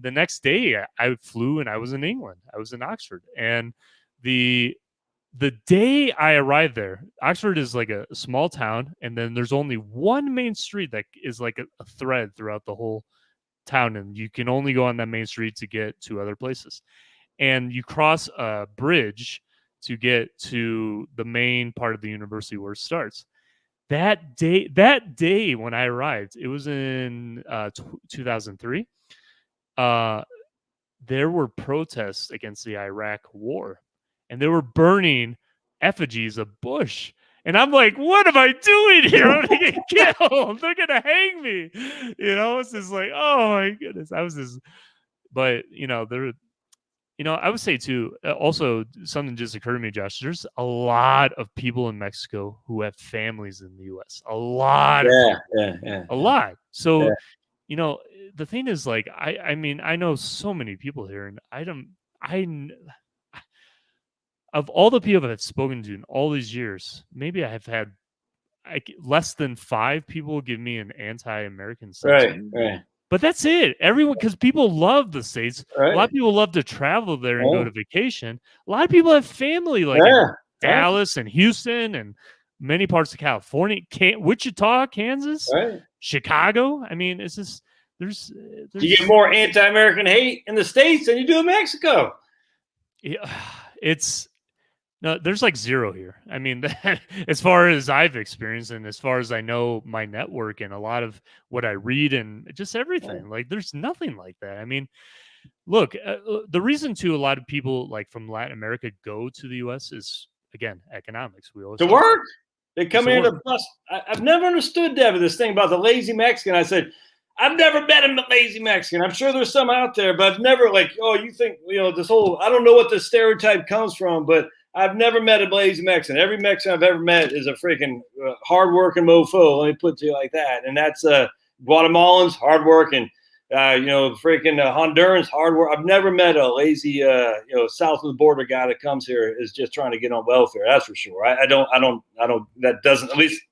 the next day I flew and I was in England. I was in Oxford, and the day I arrived there, Oxford is like a small town, and then there's only one main street that is like a thread throughout the whole town, and you can only go on that main street to get to other places. And you cross a bridge to get to the main part of the university where it starts. That day when I arrived, it was in 2003. Uh, there were protests against the Iraq war, and they were burning effigies of Bush. And I'm like, what am I doing here? I'm gonna get killed. They're gonna hang me. It's just like, oh my goodness. I was just, but I would say too. Also, something just occurred to me, Josh. There's a lot of people in Mexico who have families in the U.S. A lot of people, a lot. So, the thing is, like, I mean, I know so many people here, and of all the people I've spoken to in all these years, maybe I have had less than 5 people give me an anti-American sentiment. Right. But that's it. Everyone, because people love the States. Right. A lot of people love to travel there and go to vacation. A lot of people have family like in Dallas and Houston and many parts of California, Wichita, Kansas, Chicago. I mean, it's just there's you get more anti-American hate in the States than you do in Mexico. Yeah, no, there's like zero here. I mean, as far as I've experienced and as far as I know my network and a lot of what I read and just everything, like there's nothing like that. I mean, look, the reason too a lot of people like from Latin America go to the U.S. is, again, economics. We always to work. They come in to bust. I've never understood, Devin, this thing about the lazy Mexican. I said, I've never met a lazy Mexican. I'm sure there's some out there, but I've never you think, this whole, I don't know what the stereotype comes from, but I've never met a lazy Mexican. Every Mexican I've ever met is a freaking hardworking mofo. Let me put it to you like that. And that's Guatemalans, hardworking. Freaking Hondurans, hard work. I've never met a lazy, south of the border guy that comes here is just trying to get on welfare. That's for sure. I don't. That doesn't. At least,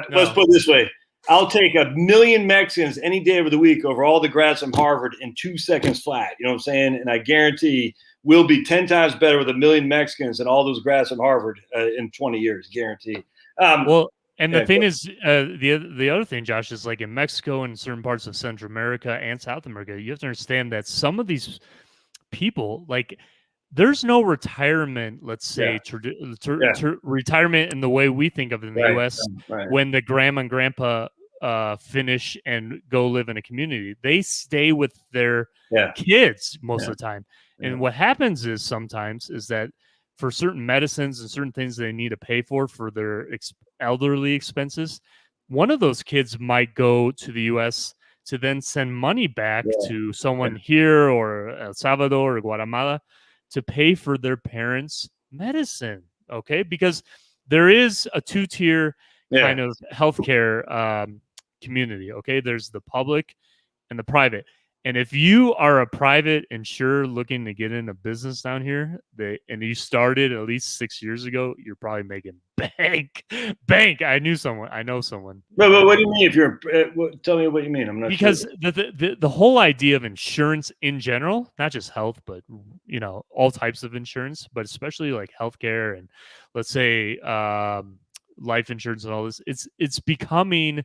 let's put it this way. I'll take 1 million Mexicans any day of the week over all the grads from Harvard in 2 seconds flat. You know what I'm saying? And I guarantee we'll be 10 times better with 1 million Mexicans than all those grads from Harvard in 20 years. Guarantee. And the thing is, the other thing, Josh, is like in Mexico and certain parts of Central America and South America, you have to understand that some of these people, like, there's no retirement, let's say, retirement in the way we think of it in the U.S. When the grandma and grandpa finish and go live in a community. They stay with their kids most of the time. And what happens is sometimes is that for certain medicines and certain things they need to pay for their elderly expenses, one of those kids might go to the U.S. to then send money back to someone here or El Salvador or Guatemala to pay for their parents' medicine, okay? Because there is a 2-tier kind of healthcare community, okay? There's the public and the private. And if you are a private insurer looking to get into business down here, and you started at least 6 years ago, you're probably making bank. I know someone. But what do you mean? If you're, tell me what you mean. I'm not because sure. the whole idea of insurance in general, not just health, but all types of insurance, but especially like healthcare and let's say life insurance and all this, it's becoming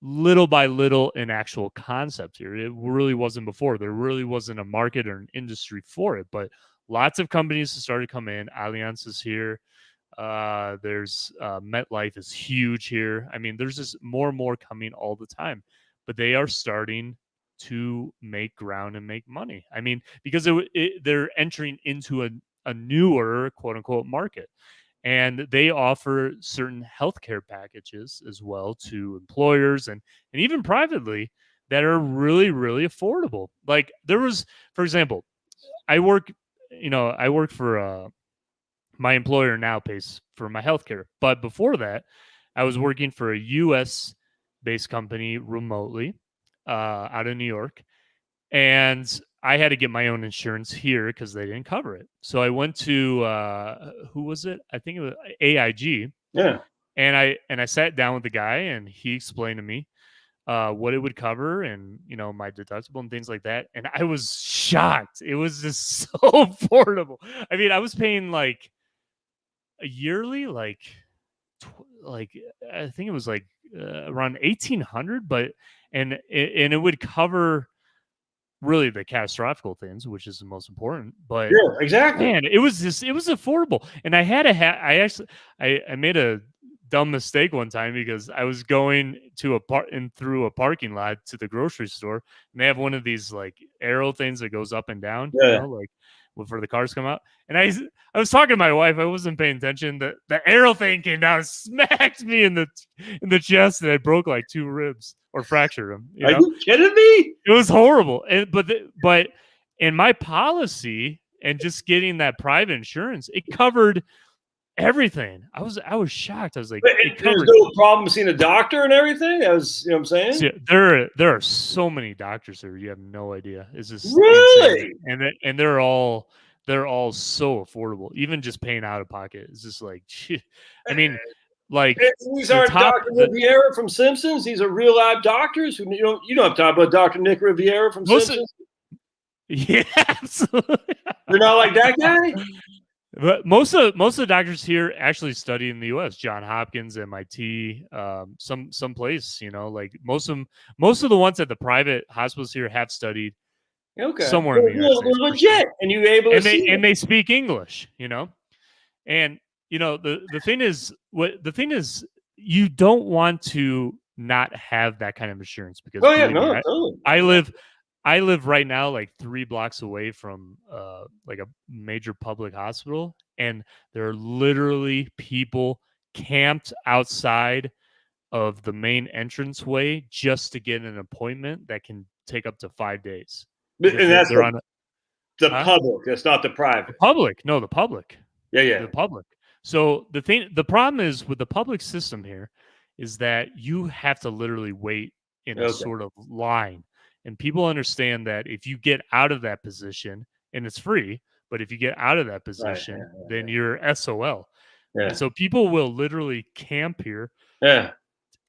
little by little an actual concept here. It really wasn't before. There really wasn't a market or an industry for it, but lots of companies started to come in. Allianz is here. There's MetLife is huge here. I mean, there's just more and more coming all the time, but they are starting to make ground and make money. I mean, because they're entering into a newer quote unquote market. And they offer certain healthcare packages as well to employers and even privately that are really, really affordable. Like there was, for example, I work for my employer now pays for my healthcare. But before that, I was working for a U.S. based company remotely out of New York. And I had to get my own insurance here because they didn't cover it. So I went to who was it? I think it was AIG. Yeah. And I sat down with the guy and he explained to me what it would cover and my deductible and things like that. And I was shocked. It was just so affordable. I mean, I was paying like a yearly, like I think it was like around 1,800, but and it would cover really the catastrophic things, which is the most important. But Yeah, exactly. man, it was affordable. And I had I actually I made a dumb mistake one time because I was going to through a parking lot to the grocery store, and they have one of these like arrow things that goes up and down, Yeah. like for the cars come out. And I was talking to my wife, I wasn't paying attention. The arrow thing came down and smacked me in the chest, and I broke like 2 ribs or fractured them. Are you kidding me? It was horrible. But in my policy and just getting that private insurance, it covered everything. I was shocked. I was like, it There's covered. no problem seeing a doctor and everything. That was, what I'm saying. See, there are so many doctors here. You have no idea. It's just Really? insane. And they're all so affordable. Even just paying out of pocket. It's just like, I mean, like These aren't Dr. Riviera from Simpsons. These are real live doctors who you don't have to talk about Dr. Nick Riviera from Simpsons. Yeah, absolutely. You're not like that guy. But most of the doctors here actually study in the U.S. John Hopkins, MIT, some place. Like most of the ones at the private hospitals here have studied somewhere in the United States. They're legit, and you able to see and they speak English. And the thing is you don't want to not have that kind of insurance because totally. I live right now like 3 blocks away from like a major public hospital, and there are literally people camped outside of the main entranceway just to get an appointment that can take up to 5 days. And that's the public. That's not the private. The public. No, the public. Yeah. The public. So the problem is with the public system here is that you have to literally wait in a sort of line. And people understand that if you get out of that position, and it's free, but if you get out of that position, then you're SOL. Yeah. And so people will literally camp here. Yeah.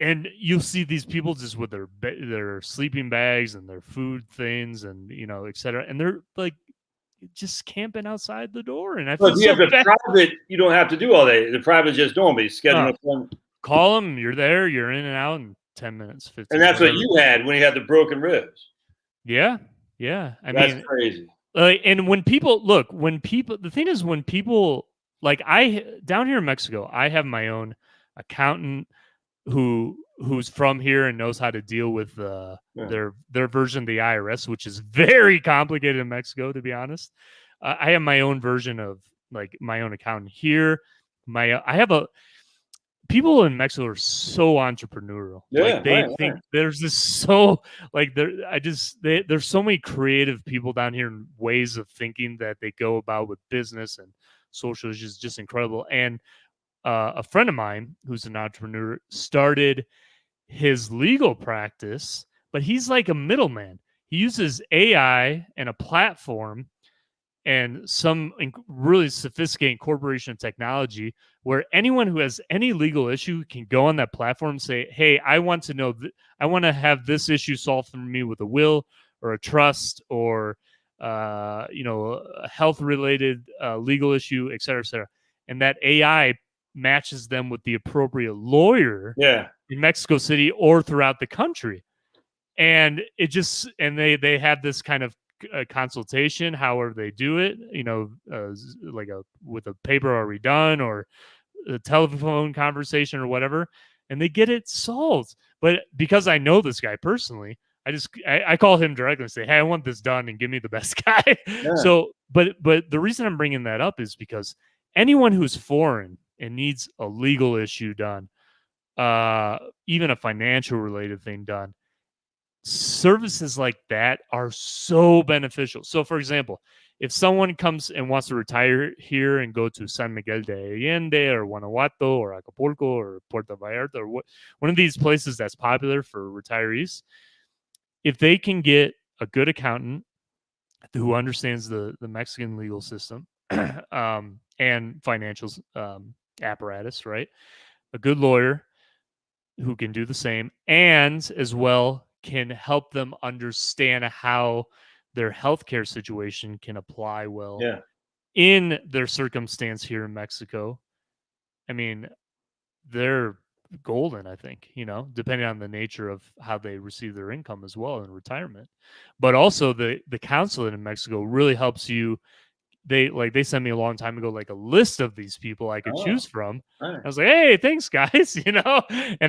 And you'll see these people just with their sleeping bags and their food things and, et cetera. And they're like just camping outside the door. And I feel you have the private, you don't have to do all that. The private just don't, but you schedule call them, you're there, you're in and out in 10 minutes, 15 And that's what you had when you had the broken ribs. Yeah. I mean, that's crazy. And when people the thing is when people like down here in Mexico, I have my own accountant who's from here and knows how to deal with their version of the IRS, which is very complicated in Mexico, to be honest. I have my own version of like my own accountant here. People in Mexico are so entrepreneurial. They think there's this there's so many creative people down here and ways of thinking that they go about with business and social issues, just incredible. And a friend of mine who's an entrepreneur started his legal practice, but he's like a middleman. He uses AI and a platform and some really sophisticated incorporation of technology where anyone who has any legal issue can go on that platform and say, hey, I want to know, I want to have this issue solved for me with a will or a trust or, a health-related legal issue, et cetera, et cetera. And that AI matches them with the appropriate lawyer in Mexico City or throughout the country. And they have this kind of consultation, however they do it, with a paper already done or a telephone conversation or whatever, and they get it solved. But because I know this guy personally, I call him directly and say, hey, I want this done and give me the best guy. So, but the reason I'm bringing that up is because anyone who's foreign and needs a legal issue done, even a financial related thing done, services like that are so beneficial. So, for example, if someone comes and wants to retire here and go to San Miguel de Allende or Guanajuato or Acapulco or Puerto Vallarta or one of these places that's popular for retirees, if they can get a good accountant who understands the Mexican legal system and financial apparatus, right? A good lawyer, who can do the same, and as well can help them understand how their healthcare situation can apply well Yeah. in their circumstance here in Mexico. I mean, they're golden, I think, depending on the nature of how they receive their income as well in retirement. But also the consulate in Mexico really helps you. They sent me a long time ago like a list of these people I could Oh, choose from. right. I was like, hey, thanks guys, and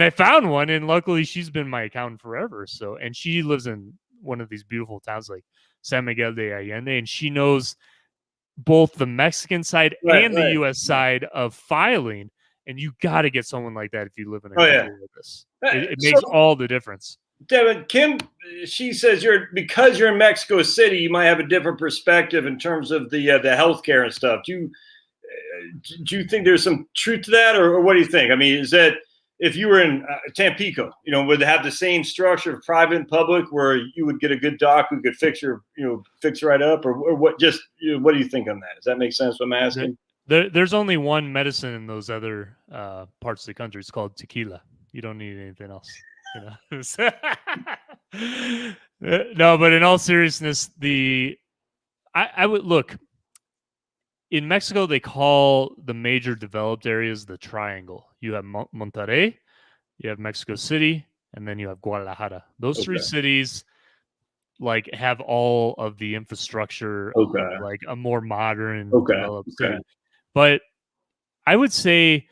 I found one, and luckily she's been my accountant forever. So, and she lives in one of these beautiful towns like San Miguel de Allende, and she knows both the Mexican side Right. and the Right. US Right. side of filing. And you got to get someone like that if you live in a Oh yeah. country like this. It So makes all the difference. Devin, Kim, she says because you're in Mexico City, you might have a different perspective in terms of the healthcare and stuff. Do you think there's some truth to that, or what do you think? I mean, is that if you were in Tampico, would they have the same structure of private and public, where you would get a good doc who could fix right up, or what? Just what do you think on that? Does that make sense? What I'm asking. There's only one medicine in those other parts of the country. It's called tequila. You don't need anything else. No, but in all seriousness, I would look in Mexico. They call the major developed areas the triangle. You have Monterrey, you have Mexico City, and then you have Guadalajara. Those three Okay. cities like have all of the infrastructure of Okay. like a more modern Okay. developed Okay. city. But I would say,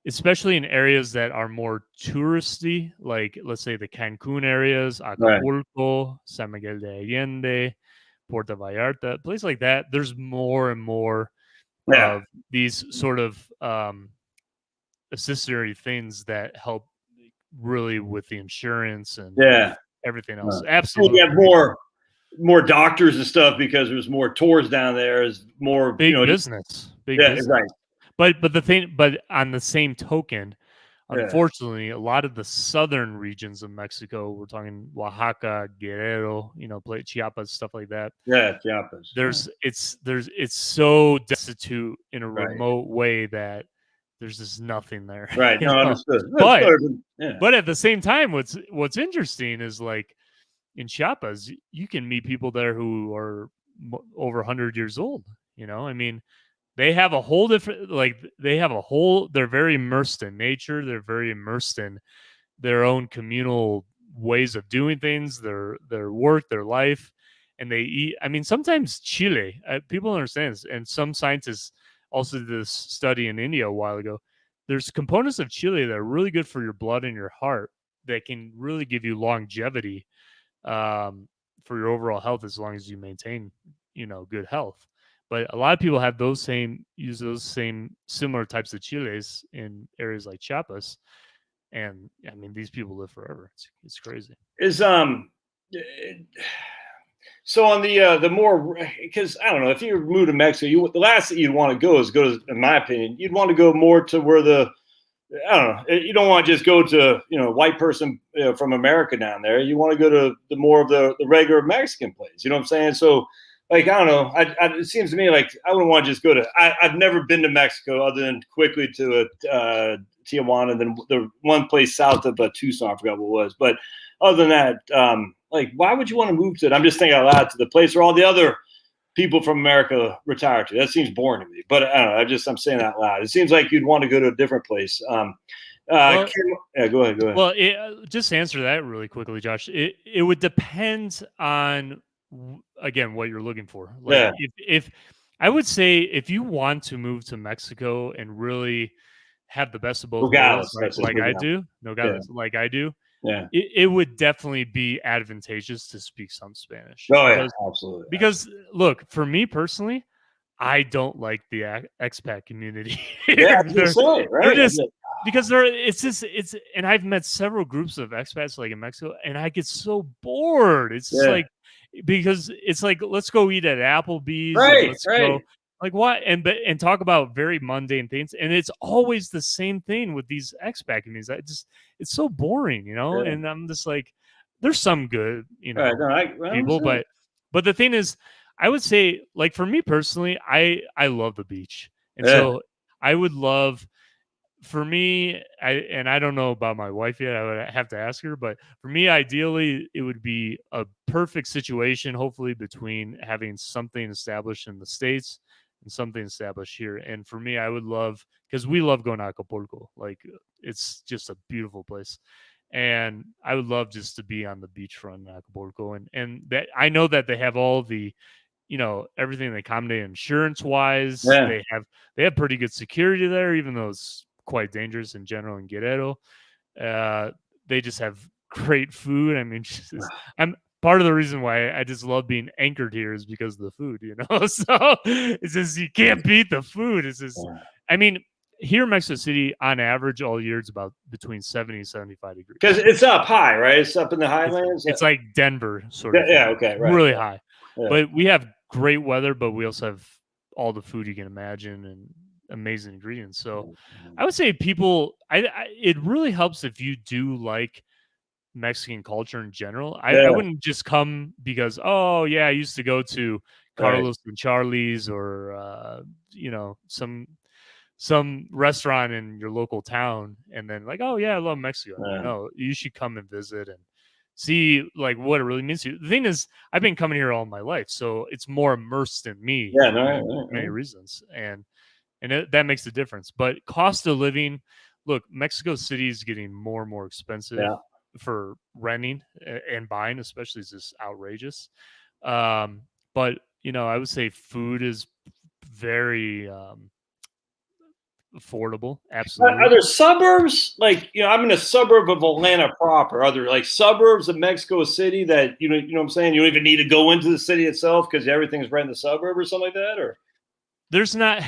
especially in areas that are more touristy, like let's say the Cancun areas, Right. Acapulco, San Miguel de Allende, Puerto Vallarta, places like that, there's more and more Yeah. of these sort of ancillary things that help really with the insurance and with Yeah. everything else. And you Absolutely. have more doctors and stuff because there's more tours down there. Is more, Big business. Big yeah, business. right. But on the same token, Yeah. unfortunately, a lot of the southern regions of Mexico, we're talking Oaxaca, Guerrero, Chiapas, stuff like that. Yeah, Chiapas. It's so destitute in a Right. remote way that there's just nothing there. Right. No, understood. But at the same time, what's interesting is like in Chiapas, you can meet people there who are over 100 years old. I mean, they have a whole different, they're very immersed in nature. They're very immersed in their own communal ways of doing things, their work, their life, and they eat. I mean, sometimes chile. People don't understand this, and some scientists also did this study in India a while ago. There's components of chile that are really good for your blood and your heart that can really give you longevity for your overall health as long as you maintain, good health. But a lot of people have use those same similar types of chiles in areas like Chiapas, and I mean these people live forever. It's crazy. Is so on the more, because I don't know, if you move to Mexico, the last that you'd want to go in my opinion, you'd want to go more to where I don't know. You don't want to just go to white person from America down there. You want to go to the more of the regular Mexican place. You know what I'm saying? So, like, I don't know. It seems to me like I wouldn't want to just go to. I've never been to Mexico other than quickly to Tijuana, and then the one place south of Tucson. I forgot what it was, but other than that, like, why would you want to move to it? I'm just thinking out loud, to the place where all the other people from America retire to. That seems boring to me, but I don't know. I'm saying that out loud. It seems like you'd want to go to a different place. Well, go ahead. Well, just answer that really quickly, Josh. It would depend on again what you're looking for. Like if I would say if you want to move to Mexico and really have the best of both worlds, like I do, like I do. Yeah. It would definitely be advantageous to speak some Spanish. Oh, yeah, absolutely. Because look, for me personally, I don't like the expat community. Yeah, right? Because and I've met several groups of expats like in Mexico, and I get so bored. It's just like, because it's like, let's go eat at Applebee's, right? And let's go. Like what? And talk about very mundane things, and it's always the same thing with these expat communities. It's so boring, And I'm just like, there's some good, people, but the thing is, I would say, like for me personally, I love the beach, and so I would love for me, I don't know about my wife yet. I would have to ask her, but for me, ideally, it would be a perfect situation, hopefully, between having something established in the States and something established here. And for me, I would love, because we love going to Acapulco. Like, it's just a beautiful place. And I would love just to be on the beachfront in Acapulco. And that I know that they have all the, everything they accommodate insurance wise. Yeah. They have pretty good security there, even though it's quite dangerous in general in Guerrero. Uh, they just have great food. I mean, I'm part of the reason why I just love being anchored here is because of the food, So it's just you can't beat the food. It's just, I mean, here in Mexico City, on average, all year it's about between 70 and 75 degrees. Because it's up high, right? It's up in the highlands. It's like Denver, sort of. Yeah. Okay. Right. Really high. Yeah. But we have great weather, but we also have all the food you can imagine and amazing ingredients. So I would say people, it really helps if you do like Mexican culture in general. I wouldn't just come because, oh yeah, I used to go to Carlos and Charlie's or some restaurant in your local town and then like, oh yeah, I love Mexico. No, you should come and visit and see like what it really means to you. The thing is, I've been coming here all my life, so it's more immersed in me for many reasons. And that makes a difference. But cost of living, look, Mexico City is getting more and more expensive for renting and buying, especially is just outrageous. But I would say food is very affordable. Absolutely. Are there suburbs like I'm in a suburb of Atlanta proper? Are there like suburbs of Mexico City that you know what I'm saying? You don't even need to go into the city itself because everything's right in the suburb or something like that, or there's not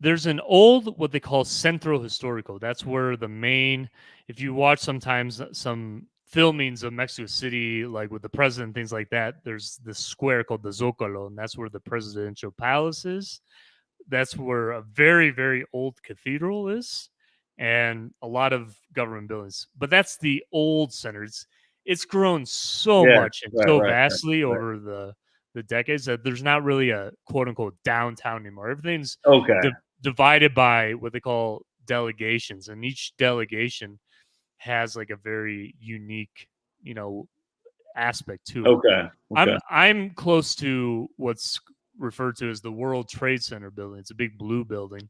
there's an old what they call Centro Historico. That's where the main, if you watch sometimes some filmings of Mexico City, like with the president, things like that, there's this square called the Zocalo, and that's where the presidential palace is. That's where a very, very old cathedral is and a lot of government buildings. But that's the old center. It's grown so much and so vastly over the decades that there's not really a quote unquote downtown anymore. Everything's divided by what they call delegations, and each delegation has like a very unique, aspect to it. I'm close to what's referred to as the World Trade Center building. It's a big blue building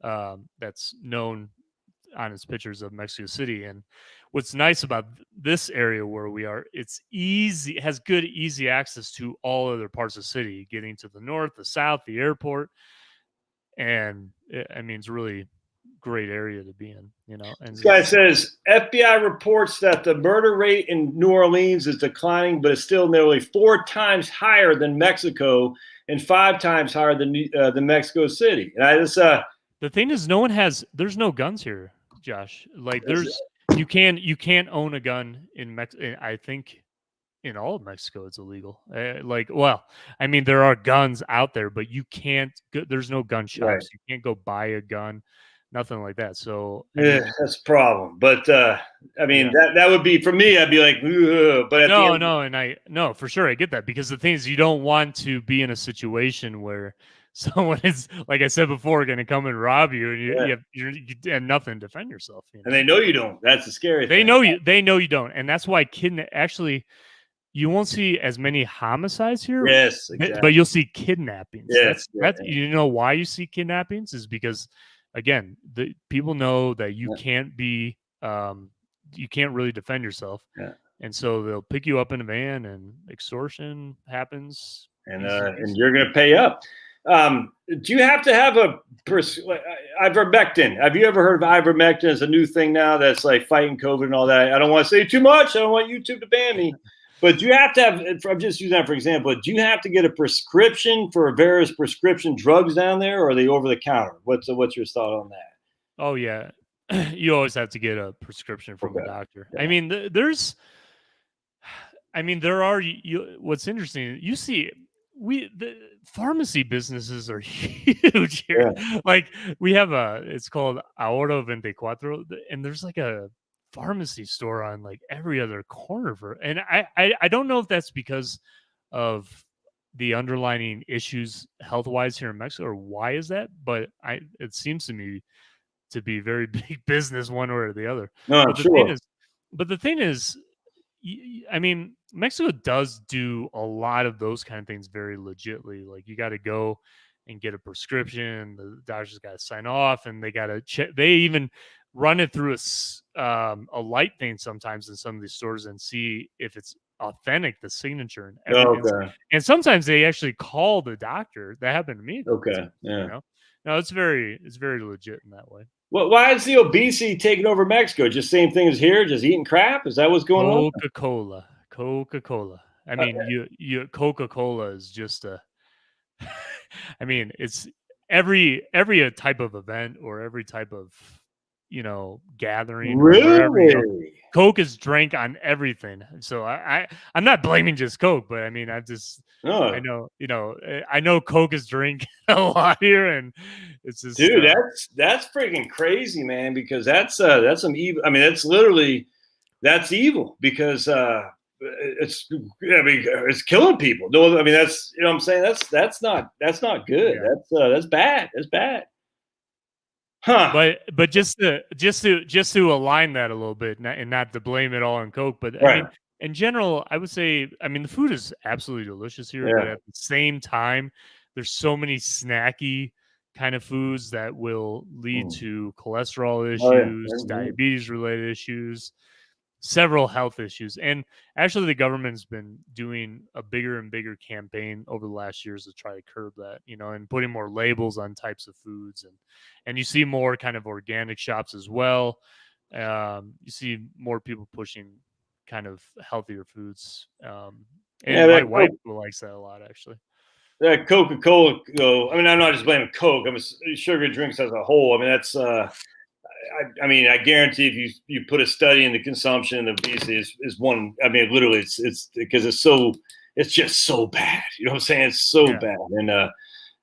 that's known on its pictures of Mexico City. And what's nice about this area where we are, it's easy, it has good, easy access to all other parts of the city, getting to the north, the south, the airport. And it's really great area to be in, And this guy says FBI reports that the murder rate in New Orleans is declining, but it's still nearly 4 times higher than Mexico and 5 times higher than Mexico City. And I just the thing is, there's no guns here, Josh. Like you can't own a gun in Mexico. I think in all of Mexico it's illegal. There are guns out there, but you can't. There's no gun shops. Right. You can't go buy a gun. Nothing like that. So that's a problem. But that would be for me. I'd be like, but no, for sure, I get that, because the thing is, you don't want to be in a situation where someone is, like I said before, going to come and rob you, and you have nothing to defend yourself. And they know you don't. That's the scary thing. They know you don't, and that's why actually. You won't see as many homicides here. Yes, exactly. But you'll see kidnappings. Yes, that's you know why you see kidnappings is because, again, the people know that you can't be, you can't really defend yourself, and so they'll pick you up in a van, and extortion happens, and you're going to pay up. Do you have to have ivermectin? Have you ever heard of ivermectin? It's a new thing now that's like fighting COVID and all that. I don't want to say too much. I don't want YouTube to ban me. But do you have to have, I'm just using that for example, do you have to get a prescription for various prescription drugs down there, or are they over the counter? What's your thought on that? Oh, yeah. You always have to get a prescription from a doctor. Yeah. What's interesting, you see, the pharmacy businesses are huge here. Yeah. Like we have it's called Ahorro 24, and there's like a pharmacy store on like every other corner and I don't know if that's because of the underlying issues health wise here in Mexico or why is that, but it seems to me to be very big business one way or the other. No, I'm But the thing sure. is, but the thing is, I mean, Mexico does do a lot of those kind of things very legitly. Like you got to go and get a prescription. The doctor's got to sign off, and they got to check. They even run it through a light thing sometimes in some of these stores and see if it's authentic, the signature and everything. Okay. And sometimes they actually call the doctor. That happened to me a couple Okay. times, Yeah. No, it's very legit in that way. Well, why is the obesity taking over Mexico? Just same thing as here, just eating crap? Is that what's going on? Coca-Cola. I mean, you Coca-Cola is just a I mean, it's every type of event or every type of gathering or wherever you go. Really? Coke is drank on everything. So I'm not blaming just Coke, but I mean I Oh, I know Coke is drink a lot here, and it's just dude, that's freaking crazy, man. Because that's some evil. I mean, that's evil because it's it's killing people. No, I mean that's what I'm saying. That's not good. Yeah. That's bad. That's bad. Huh. But just to align that a little bit, and not to blame it all on Coke, but I Right. mean, in general, I would say, I mean, the food is absolutely delicious here, but Yeah. at the same time, there's so many snacky kind of foods that will lead Mm. to cholesterol Oh yeah. issues, diabetes related issues, several health issues. And actually, the government's been doing a bigger and bigger campaign over the last years to try to curb that, and putting more labels on types of foods, and you see more kind of organic shops as well. You see more people pushing kind of healthier foods. Yeah. And my wife likes that a lot, actually. That Coca-Cola, I mean, I'm not just blaming Coke. I mean, sugar drinks as a whole. I mean, that's. I mean, I guarantee if you put a study into consumption and obesity is one. I mean, literally, it's because it's just so bad. You know what I'm saying? It's so bad, and oh,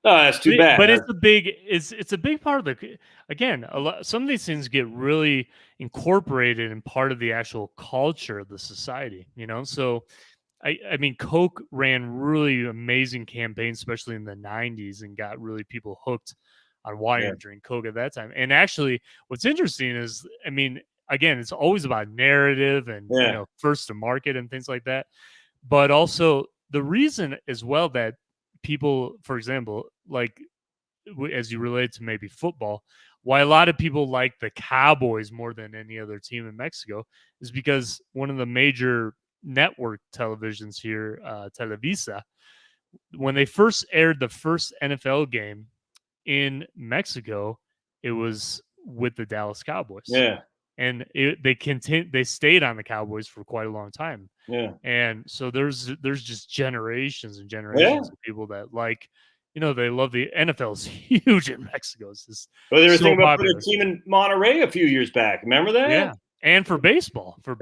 that's too bad. But it's a big part of the, again, some of these things get really incorporated in part of the actual culture of the society. So I mean, Coke ran really amazing campaigns, especially in the '90s, and got really people hooked on wanting to drink Coke at that time. And actually, what's interesting is, I mean, again, it's always about narrative and first to market and things like that. But also the reason as well that people, for example, like as you relate to maybe football, why a lot of people like the Cowboys more than any other team in Mexico is because one of the major network televisions here, Televisa, when they first aired the first NFL game in Mexico, it was with the Dallas Cowboys. Yeah. And they stayed on the Cowboys for quite a long time. Yeah. And so there's just generations and generations of people that like, they love the NFL is huge in Mexico. It's just well, they were so thinking about popular. putting a team in Monterrey a few years back. Remember that? Yeah. And for baseball, for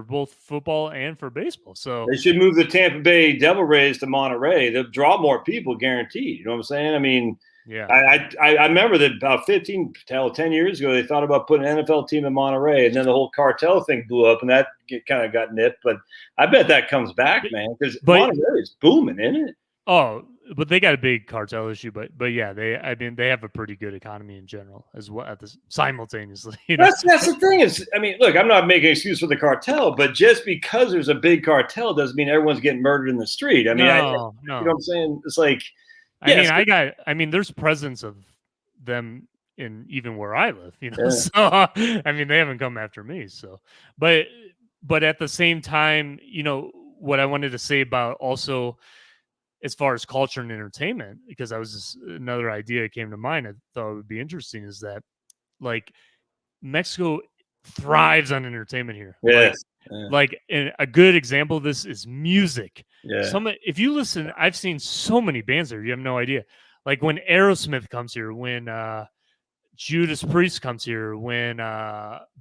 both football and for baseball. So they should move the Tampa Bay Devil Rays to Monterey. They'll draw more people, guaranteed. You know what I'm saying? I mean, yeah, I remember that about 10 years ago, they thought about putting an NFL team in Monterey, and then the whole cartel thing blew up, and that kind of got nipped. But I bet that comes back, man, because Monterey is booming, isn't it? Oh, but they got a big cartel issue. But yeah, they have a pretty good economy in general as well. Simultaneously, that's the thing is, I mean, look, I'm not making an excuse for the cartel, but just because there's a big cartel doesn't mean everyone's getting murdered in the street. I mean, no. You know what I'm saying? It's like. I mean, there's presence of them in even where I live, So I mean, they haven't come after me. So, but at the same time, what I wanted to say about also as far as culture and entertainment, because another idea that came to mind I thought would be interesting is that like Mexico thrives on entertainment here. Yes. Like a good example of this is music. Yeah. If you listen, I've seen so many bands there. You have no idea. Like when Aerosmith comes here, when Judas Priest comes here, when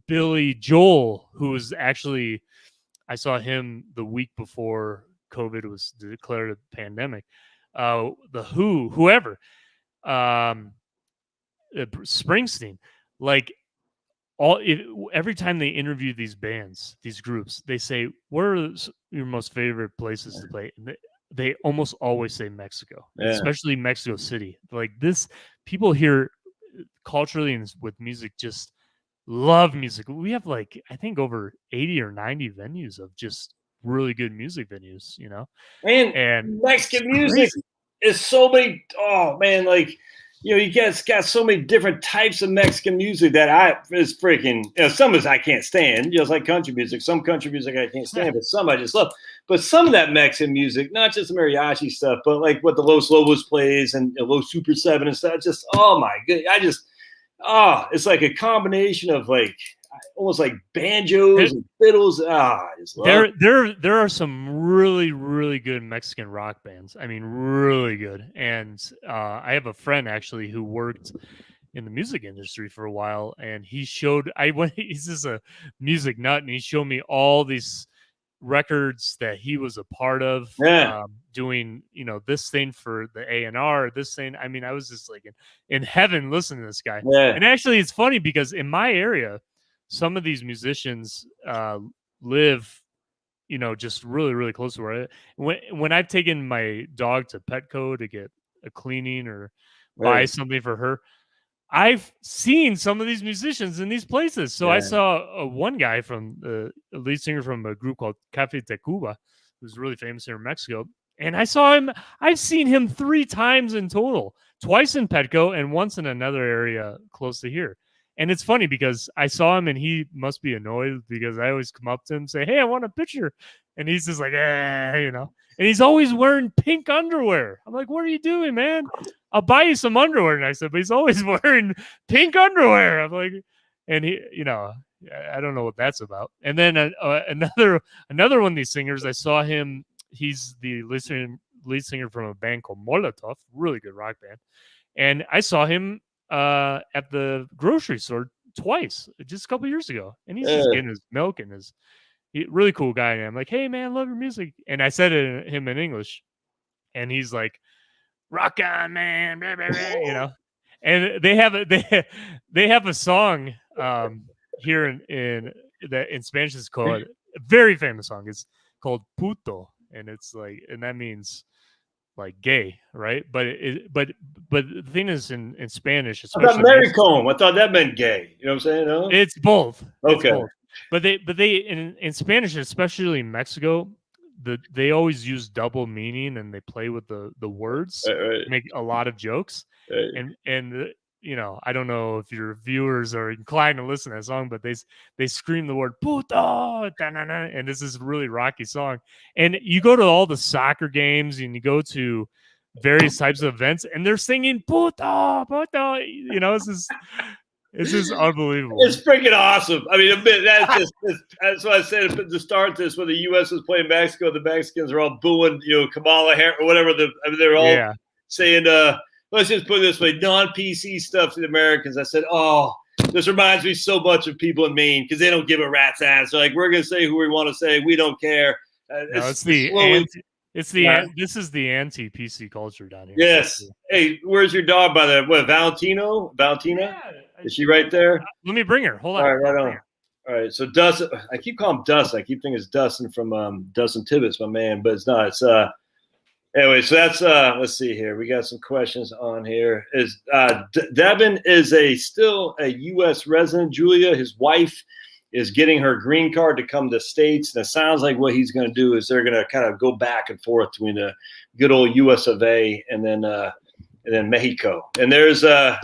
Billy Joel, who was actually, I saw him the week before COVID was declared a pandemic. The Who, whoever, Springsteen, like. Every time they interview these bands, these groups, they say, "What are your most favorite places to play?" And they almost always say Mexico, especially Mexico City. Like this, people here culturally and with music, just love music. We have like, I think over 80 or 90 venues of just really good music venues, And and it's Mexican music crazy. is so many. Oh man, like you guys got so many different types of Mexican music that is freaking. Some of it I can't stand, just like country music. Some country music I can't stand, but some I just love. But some of that Mexican music, not just the mariachi stuff, but like what the Los Lobos plays and Los Super Seven and stuff. Just oh my god, it's like a combination of like almost like banjos and fiddles. I just love it. There are some really, really good Mexican rock bands. I mean, really good. And I have a friend actually who worked in the music industry for a while, and he's just a music nut, and he showed me all these records that he was a part of, Yeah. doing this thing for the A&R, this thing. I mean, I was just like in heaven listening to this guy. Yeah. And actually it's funny because in my area some of these musicians live just really, really close to where when I've taken my dog to Petco to get a cleaning or buy something for her, I've seen some of these musicians in these places. So I saw one guy from the lead singer from a group called Cafe Tacuba, who's really famous here in Mexico. And I've seen him 3 times in total, twice in Petco and once in another area close to here. And it's funny because I saw him and he must be annoyed because I always come up to him and say, "Hey, I want a picture." And he's just like, and he's always wearing pink underwear. I'm like, "What are you doing, man? I'll buy you some underwear." And I said, but he's always wearing pink underwear. I'm like, and he, I don't know what that's about. And then another one of these singers, I saw him. He's the lead singer from a band called Molotov, really good rock band. And I saw him at the grocery store twice, just a couple years ago. And he's just getting his milk and really cool guy. And I'm like, "Hey man, love your music." And I said it to him in English, and he's like, "Rock on, man," blah, blah, blah, And they have a song here in Spanish is called a very famous song. It's called "Puto," and that means like gay, right? But the thing is in Spanish, I thought especially Marycomb. I thought that meant gay. You know what I'm saying? No? it's both. Okay. It's both. But they in Spanish, especially in Mexico, they always use double meaning and they play with the words, make a lot of jokes, and I don't know if your viewers are inclined to listen to that song, but they scream the word "puto," and this is a really rocky song. And you go to all the soccer games and you go to various types of events, and they're singing "puto, puto." It's just unbelievable. It's freaking awesome. I mean, that's what I said to start this. When the U.S. was playing Mexico, the Mexicans are all booing, Kamala Harris or whatever. They're all saying, let's just put it this way, non-PC stuff to the Americans. I said, oh, this reminds me so much of people in Maine because they don't give a rat's ass. They're like, we're going to say who we want to say. We don't care. This is the anti-PC culture down here. Yes. Hey, where's your dog, by the way? Valentina? Yeah, is she right there? Let me bring her. Hold on. All right, right on. All right. So Dustin, I keep calling him Dustin. I keep thinking it's Dustin from Dustin Tibbetts, my man, but it's not. It's anyway. So that's let's see here. We got some questions on here. Is Devin is still a U.S. resident? Julia, his wife, is getting her green card to come to States. And it sounds like what he's going to do is they're going to kind of go back and forth between the good old US of A and then Mexico. And there's all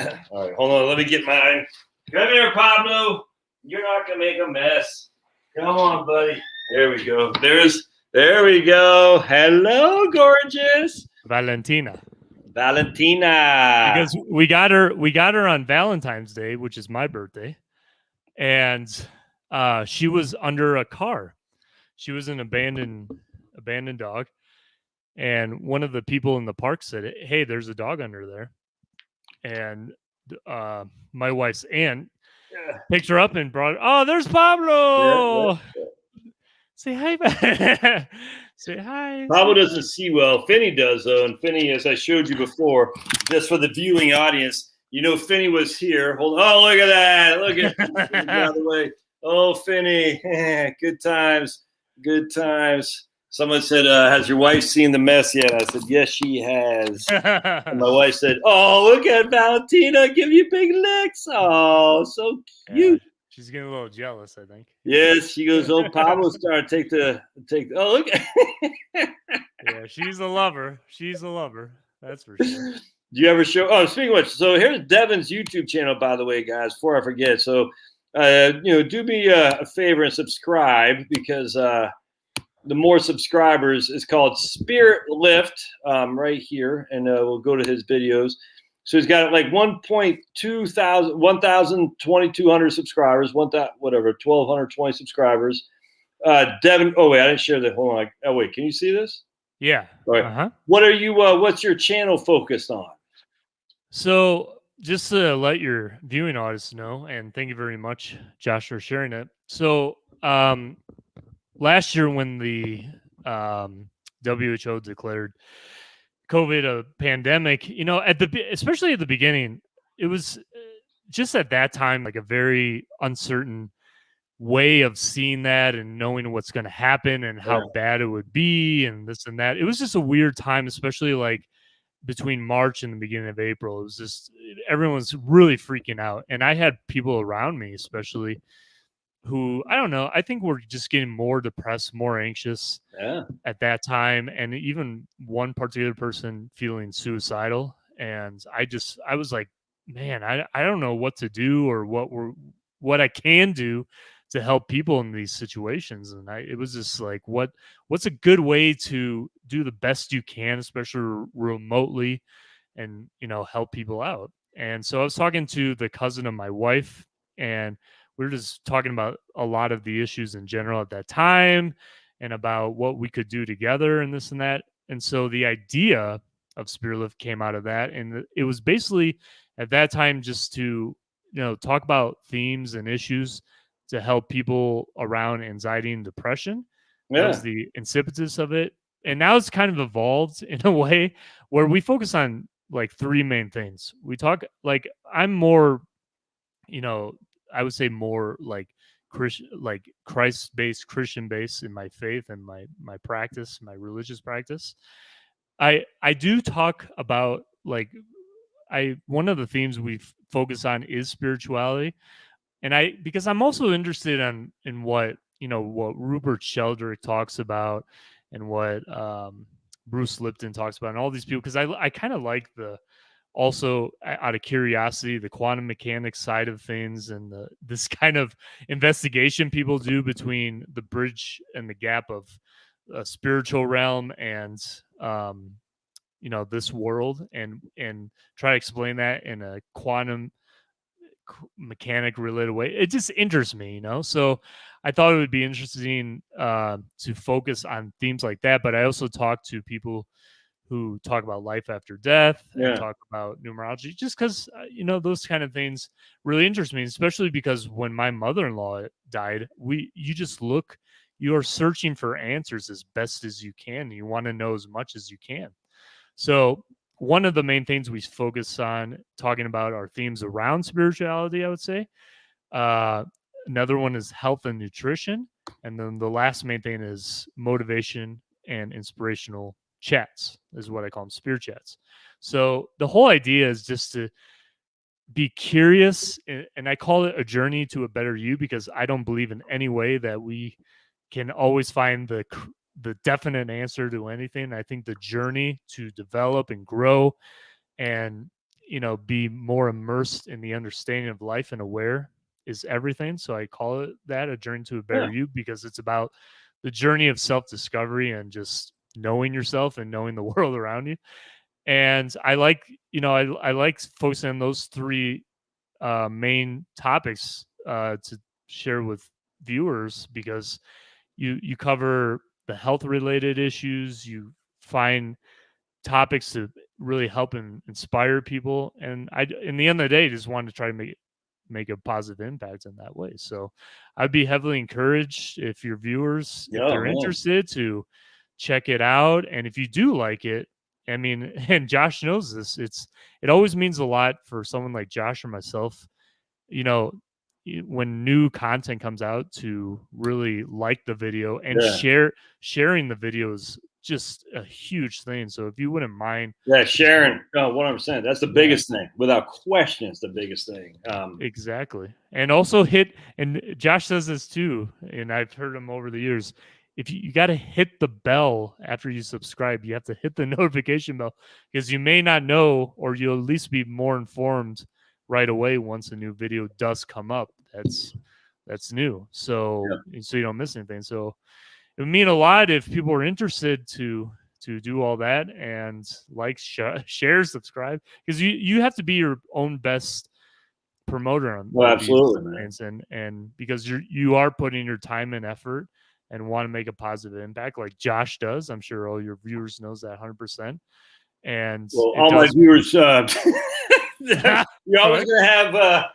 right, hold on. Let me get mine. Come here, Pablo. You're not going to make a mess. Come on, buddy. There we go. There we go. Hello, gorgeous. Valentina. Because we got her on Valentine's Day, which is my birthday. And she was under a car. She was an abandoned dog. And one of the people in the park said, "Hey, there's a dog under there." And my wife's aunt picked her up and brought her. "Oh, there's Pablo." Yeah. Say hi. Say hi. Pablo doesn't see well. Finney does, though. And Finney, as I showed you before, just for the viewing audience, Finney was here. Hold on. Oh, look at that. Look at the other way. Oh, Finney. Good times. Good times. Someone said, "Has your wife seen the mess yet?" I said, "Yes, she has." And my wife said, "Oh, look at Valentina give you big licks. Oh, so cute." Yeah, she's getting a little jealous, I think. Yes, she goes, "Oh, Pablo started take. Oh, look." Yeah, she's a lover. She's a lover. That's for sure. Do you ever show? Oh, speaking of which, so here's Devin's YouTube channel, by the way, guys. Before I forget, so do me a favor and subscribe because the more subscribers is called Spirit Lift right here, and we'll go to his videos. So he's got like 1,200 subscribers, 1,220 subscribers. Devin, oh wait, I didn't share that. Hold on. Oh wait, can you see this? Yeah. All right. What are you? What's your channel focused on? So just to let your viewing audience know, and thank you very much, Josh, for sharing it. So last year when the WHO declared COVID a pandemic, especially at the beginning, it was just at that time like a very uncertain way of seeing that and knowing what's going to happen and how bad it would be and this and that. It was just a weird time, especially like between March and the beginning of April. It was just everyone was really freaking out, and I had people around me, especially who I don't know. I think we're just getting more depressed, more anxious at that time, and even one particular person feeling suicidal. And I was like, man, I don't know what to do or what I can do to help people in these situations. And it was just like, what's a good way to do the best you can, especially remotely, and help people out. And so I was talking to the cousin of my wife, and we were just talking about a lot of the issues in general at that time and about what we could do together and this and that. And so the idea of Spirit Lift came out of that. And it was basically at that time just to, talk about themes and issues to help people around anxiety and depression. That was the impetus of it. And now it's kind of evolved in a way where we focus on like three main things. We talk like I'm more, I would say more like Christ-based, Christian-based in my faith and my practice, my religious practice. I do talk about like one of the themes we focus on is spirituality, and because I'm also interested in what what Rupert Sheldrake talks about and what Bruce Lipton talks about and all these people, because I kind of like the also out of curiosity the quantum mechanics side of things and this kind of investigation people do between the bridge and the gap of a spiritual realm and this world, and try to explain that in a quantum mechanic related way. It just interests me, so I thought it would be interesting to focus on themes like that. But I also talk to people who talk about life after death and talk about numerology, just because those kind of things really interest me, especially because when my mother-in-law died, you are searching for answers as best as you can. You want to know as much as you can. So one of the main things we focus on talking about are themes around spirituality, I would say. Another one is health and nutrition. And then the last main thing is motivation and inspirational chats, is what I call them, spirit chats. So the whole idea is just to be curious, and I call it a journey to a better you, because I don't believe in any way that we can always find the definite answer to anything. I think the journey to develop and grow and be more immersed in the understanding of life and aware is everything. So I call it that, a journey to a better you, because it's about the journey of self-discovery and just knowing yourself and knowing the world around you. And I like I like focusing on those three main topics to share with viewers, because you cover the health related issues, you find topics to really help and inspire people, and I in the end of the day just wanted to try to make a positive impact in that way. So I'd be heavily encouraged if your viewers, if they're interested, to check it out. And if you do like it, I mean, and Josh knows this, it always means a lot for someone like Josh or myself, when new content comes out, to really like the video and Yeah. sharing the video is just a huge thing. So if you wouldn't mind, Yeah, sharing. Oh, 100%. That's the biggest thing. Without question, it's the biggest thing. Exactly. And also and Josh says this too, and I've heard him over the years. If you got to hit the bell after you subscribe, you have to hit the notification bell, because you may not know, or you'll at least be more informed right away once a new video does come up. That's new. So you don't miss anything. So it would mean a lot if people are interested to do all that and like, share, subscribe, because you have to be your own best promoter on Well, with these absolutely, man. things, and because you are putting your time and effort and want to make a positive impact, like Josh does. I'm sure all your viewers knows that 100%. And Well, it all my does. viewers, you're always Right? gonna have,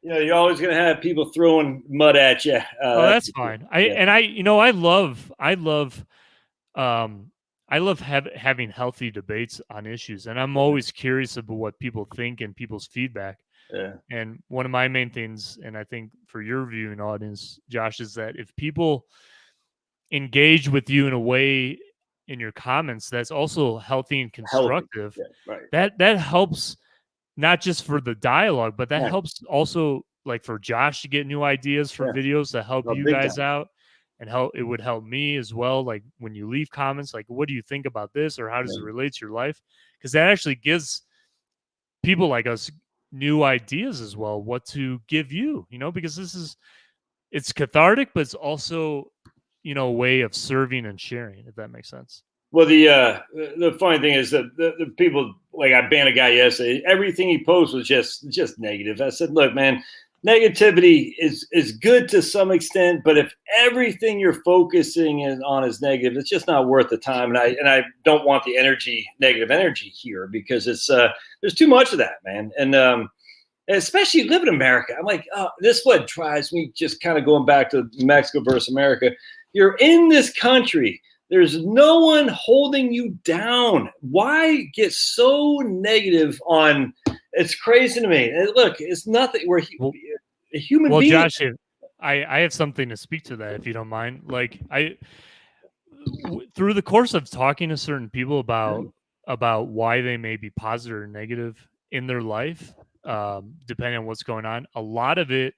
you're always gonna have people throwing mud at you. Oh, that's fine. Um, I love having healthy debates on issues, and I'm always curious about what people think and people's feedback. Yeah. And one of my main things, and I think for your viewing audience, Josh, is that if people engage with you in a way in your comments that's also healthy and Healthy. constructive, Yeah, right. that helps not just for the dialogue, but that Yeah. helps also, like, for Josh to get new ideas for videos to help Oh, you big guys time. out, and it would help me as well. Like, when you leave comments, like, what do you think about this, or how does it relate to your life? Because that actually gives people like us new ideas as well, what to give you, because it's cathartic, but it's also, a way of serving and sharing, if that makes sense. Well, the funny thing is that the people, like, I banned a guy yesterday. Everything he posted was just negative. I said, look, man, negativity is good to some extent, but if everything you're focusing on is negative, it's just not worth the time. And I don't want the negative energy here, because it's there's too much of that, man. And especially live in America. I'm like, oh, this is what drives me. Just kind of going back to Mexico versus America. You're in this country. There's no one holding you down. Why get so negative on? It's crazy to me. And look, it's nothing. We're a human being. Josh, I have something to speak to that, if you don't mind. Like, through the course of talking to certain people about why they may be positive or negative in their life, depending on what's going on, a lot of it,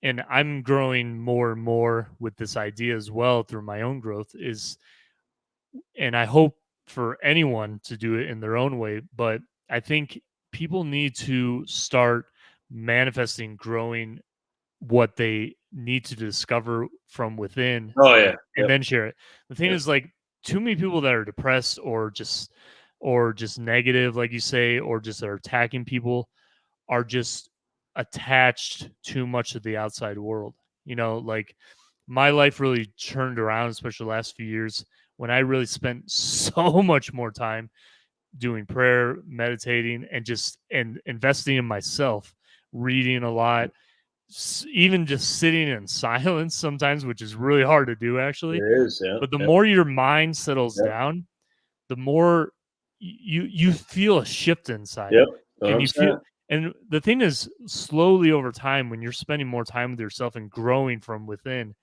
and I'm growing more and more with this idea as well through my own growth, is, and I hope for anyone to do it in their own way, but I think people need to start manifesting, growing what they need to discover from within. Oh yeah, and then share it. The thing is, like, too many people that are depressed or just negative, like you say, or just are attacking people, are just attached too much to the outside world. Like, my life really turned around, especially the last few years, when I really spent so much more time doing prayer, meditating, and investing in myself, reading a lot, even just sitting in silence sometimes, which is really hard to do, actually. it is. Yeah, But the more your mind settles down, the more you feel a shift inside, yep. and you feel. And the thing is, slowly over time, when you're spending more time with yourself and growing from within,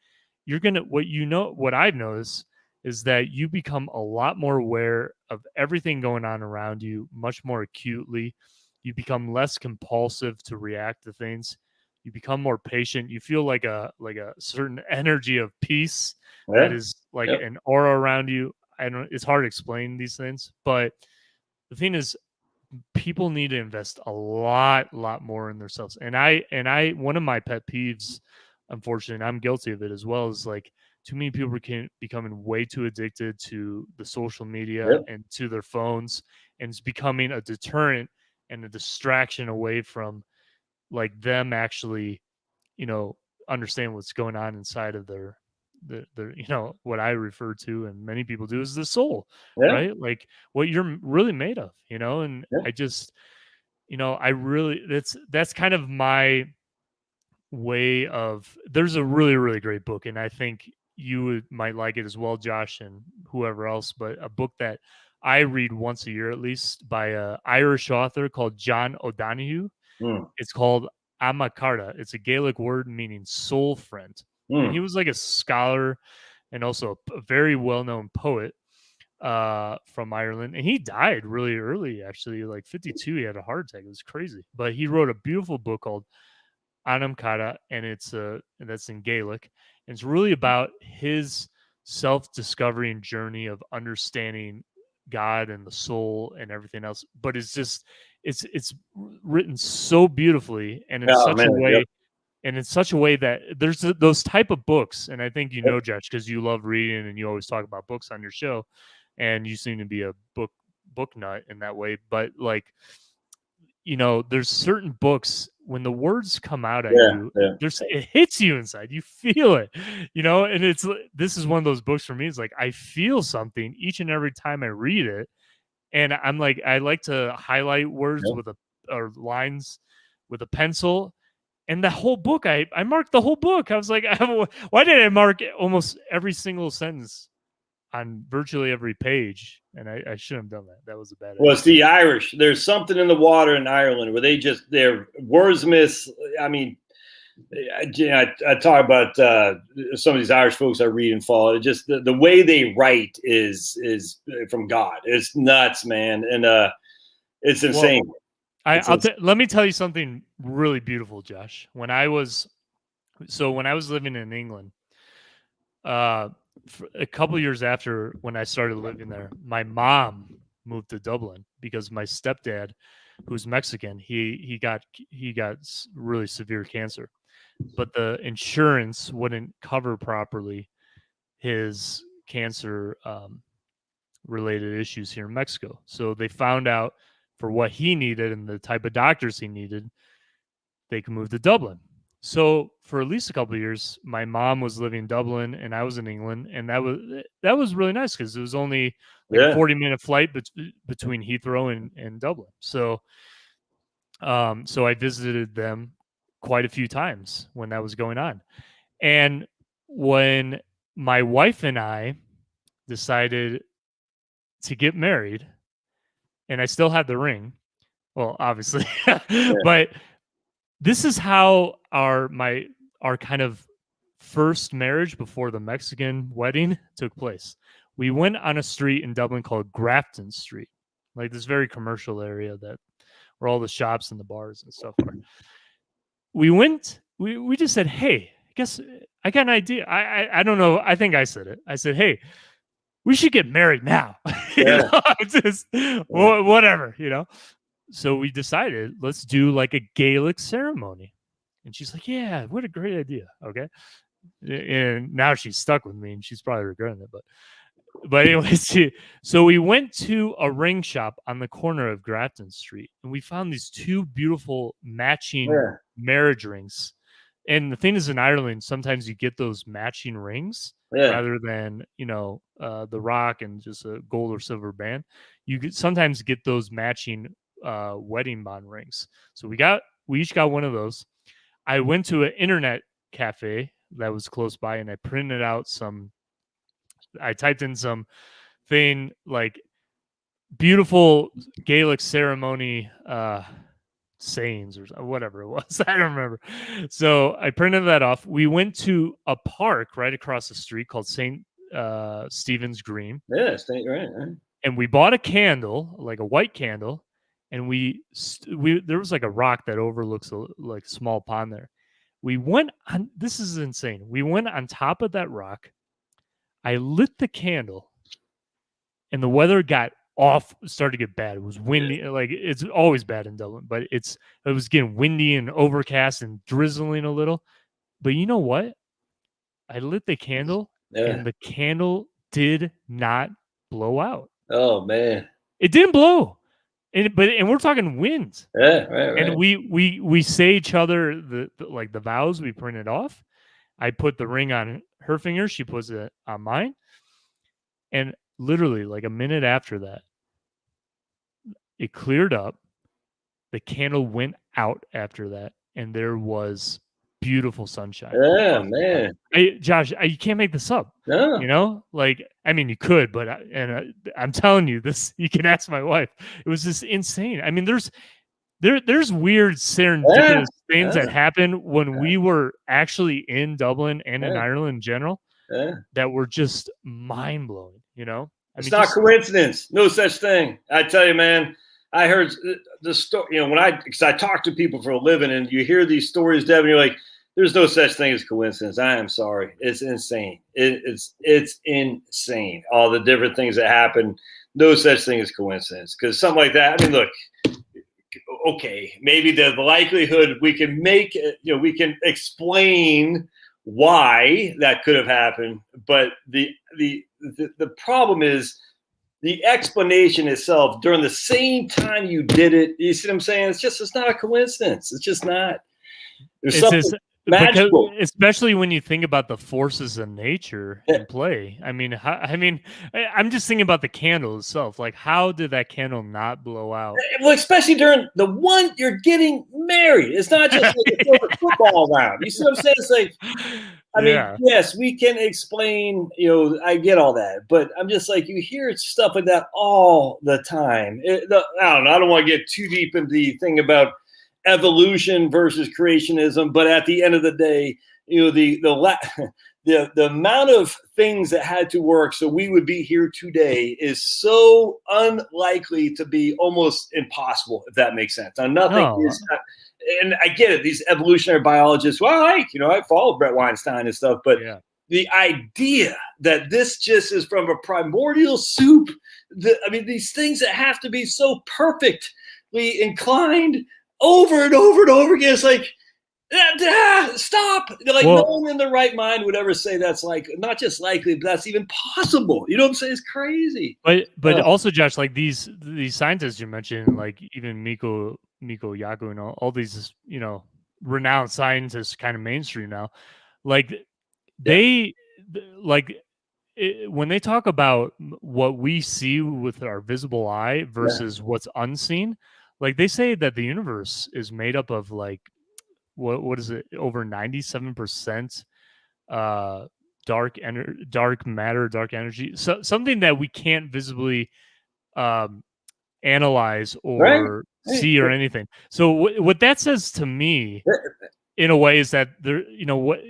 you're gonna what I've noticed is that you become a lot more aware of everything going on around you, much more acutely. You become less compulsive to react to things. You become more patient. You feel like a certain energy of peace that is like an aura around you. I don't. It's hard to explain these things, but the thing is, people need to invest a lot more in themselves. And one of my pet peeves, unfortunately, and I'm guilty of it as well, is like, too many people are becoming way too addicted to the social media and to their phones, and it's becoming a deterrent and a distraction away from, like, them actually, understand what's going on inside of their what I refer to, and many people do, is the soul, right? Like, what you're really made of, and I just, I really, that's kind of my way of. There's a really, really great book, and I think might like it as well, Josh, and whoever else, but a book that I read once a year at least, by a Irish author called John O'Donohue. It's called Amakarta. It's a Gaelic word meaning soul friend. And he was like a scholar and also a very well-known poet from Ireland. And he died really early, actually, like 52. He had a heart attack. It was crazy. But he wrote a beautiful book called Anamkara, and that's in Gaelic. And it's really about his self-discovery and journey of understanding God and the soul and everything else. But it's written so beautifully and in such a way. Yep. And in such a way that there's those type of books, and I think you know, Josh, because you love reading and you always talk about books on your show, and you seem to be a book nut in that way. But like, you know, there's certain books when the words come out at you, it hits you inside. You feel it, you know. And this is one of those books for me. It's like I feel something each and every time I read it, and I'm like, I like to highlight words or lines with a pencil. And the whole book, I marked the whole book. I was like, why did I mark almost every single sentence on virtually every page? And I shouldn't have done that. That was a bad idea. Well, it's the Irish. There's something in the water in Ireland where their wordsmiths. I mean, I talk about some of these Irish folks I read and follow. Just the way they write is from God. It's nuts, man, and it's insane. Well, let me tell you something really beautiful, Josh. When I was living in England, a couple years after when I started living there, my mom moved to Dublin because my stepdad, who's Mexican, he got really severe cancer, but the insurance wouldn't cover properly his cancer related issues here in Mexico. So they found out for what he needed and the type of doctors he needed, they could move to Dublin. So for at least a couple of years, my mom was living in Dublin and I was in England, and that was really nice because it was only like a 40-minute flight between Heathrow and Dublin. So so I visited them quite a few times when that was going on. And when my wife and I decided to get married, and I still had the ring, well, obviously, but this is how our kind of first marriage before the Mexican wedding took place. We went on a street in Dublin called Grafton Street, like this very commercial area where all the shops and the bars and stuff are. We just said, hey, I guess I got an idea. I don't know. I think I said it. I said, hey, we should get married now. Just whatever, you know. So we decided, let's do like a Gaelic ceremony. And she's like, yeah, what a great idea. Okay. And now she's stuck with me and she's probably regretting it. But anyways, so we went to a ring shop on the corner of Grafton Street, and we found these two beautiful matching marriage rings. And the thing is, in Ireland, sometimes you get those matching rings rather than, you know, the rock and just a gold or silver band. You sometimes get those matching wedding bond rings. So we each got one of those. I went to an internet cafe that was close by, and I printed out I typed in some thing like beautiful Gaelic ceremony sayings or whatever it was. I don't remember. So I printed that off. We went to a park right across the street called St. Stephen's Green. Yeah, right. And we bought a candle, like a white candle, and there was like a rock that overlooks like a small pond there. We went on. This is insane. We went on top of that rock. I lit the candle, and the weather started to get bad. It was windy. Like it's always bad in Dublin, but it was getting windy and overcast and drizzling a little. But you know what? I lit the candle, and the candle did not blow out. Oh man, it didn't blow. And we're talking wind. Yeah, right. And we say each other the vows we printed off. I put the ring on her finger. She puts it on mine. And literally like a minute after that, it cleared up. The candle went out after that. And there was beautiful sunshine. Yeah, man. Josh, you can't make this up. No. You know, like, I mean, you could, but I'm telling you this, you can ask my wife. It was just insane. I mean, there's weird Yeah, serendipitous things that yeah, happen when we were actually in Dublin and in yeah, Ireland in general yeah. that were just mind blowing. You know, I It's mean, not just coincidence. No such thing. I tell you, man. I heard the story. You know, because I talk to people for a living, and you hear these stories, Devin. You're like, "There's no such thing as coincidence." I am sorry. It's insane. It's insane. All the different things that happen. No such thing as coincidence. Because something like that. I mean, look. Okay, maybe the likelihood we can make. We can explain why that could have happened, but the problem is the explanation itself during the same time you did it. You see what I'm saying? It's not a coincidence. It's just not. There's it's something just because, magical. especially when you think about the forces of nature Yeah. in play. I'm just thinking about the candle itself. Like, how did that candle not blow out? Well, especially during the one you're getting married. It's not just like a football round. You see what I'm saying? It's like, I mean, Yeah. yes, we can explain, I get all that, but I'm just like, you hear stuff like that all the time. I don't know. I don't want to get too deep into the thing about evolution versus creationism, but at the end of the day, the amount of things that had to work so we would be here today is so unlikely to be almost impossible, if that makes sense. Now, nothing No. is, and I get it, these evolutionary biologists, well, I follow Brett Weinstein and stuff, but Yeah. the idea that this just is from a primordial soup, these things that have to be so perfectly inclined over and over and over again, it's like, stop. Like, no Well, one in their right mind would ever say that's like not just likely, but that's even possible. You know what I'm saying? It's crazy. but also, Josh, like these scientists you mentioned, like even Miko Yaku and all these, renowned scientists, kind of mainstream now. Like Yeah, they like when they talk about what we see with our visible eye yeah, versus what's unseen, like they say that the universe is made up of like what is it, over 97% uh dark matter, dark energy, so something that we can't visibly um analyze right. or Hey, see or anything. So what that says to me in a way is that there, what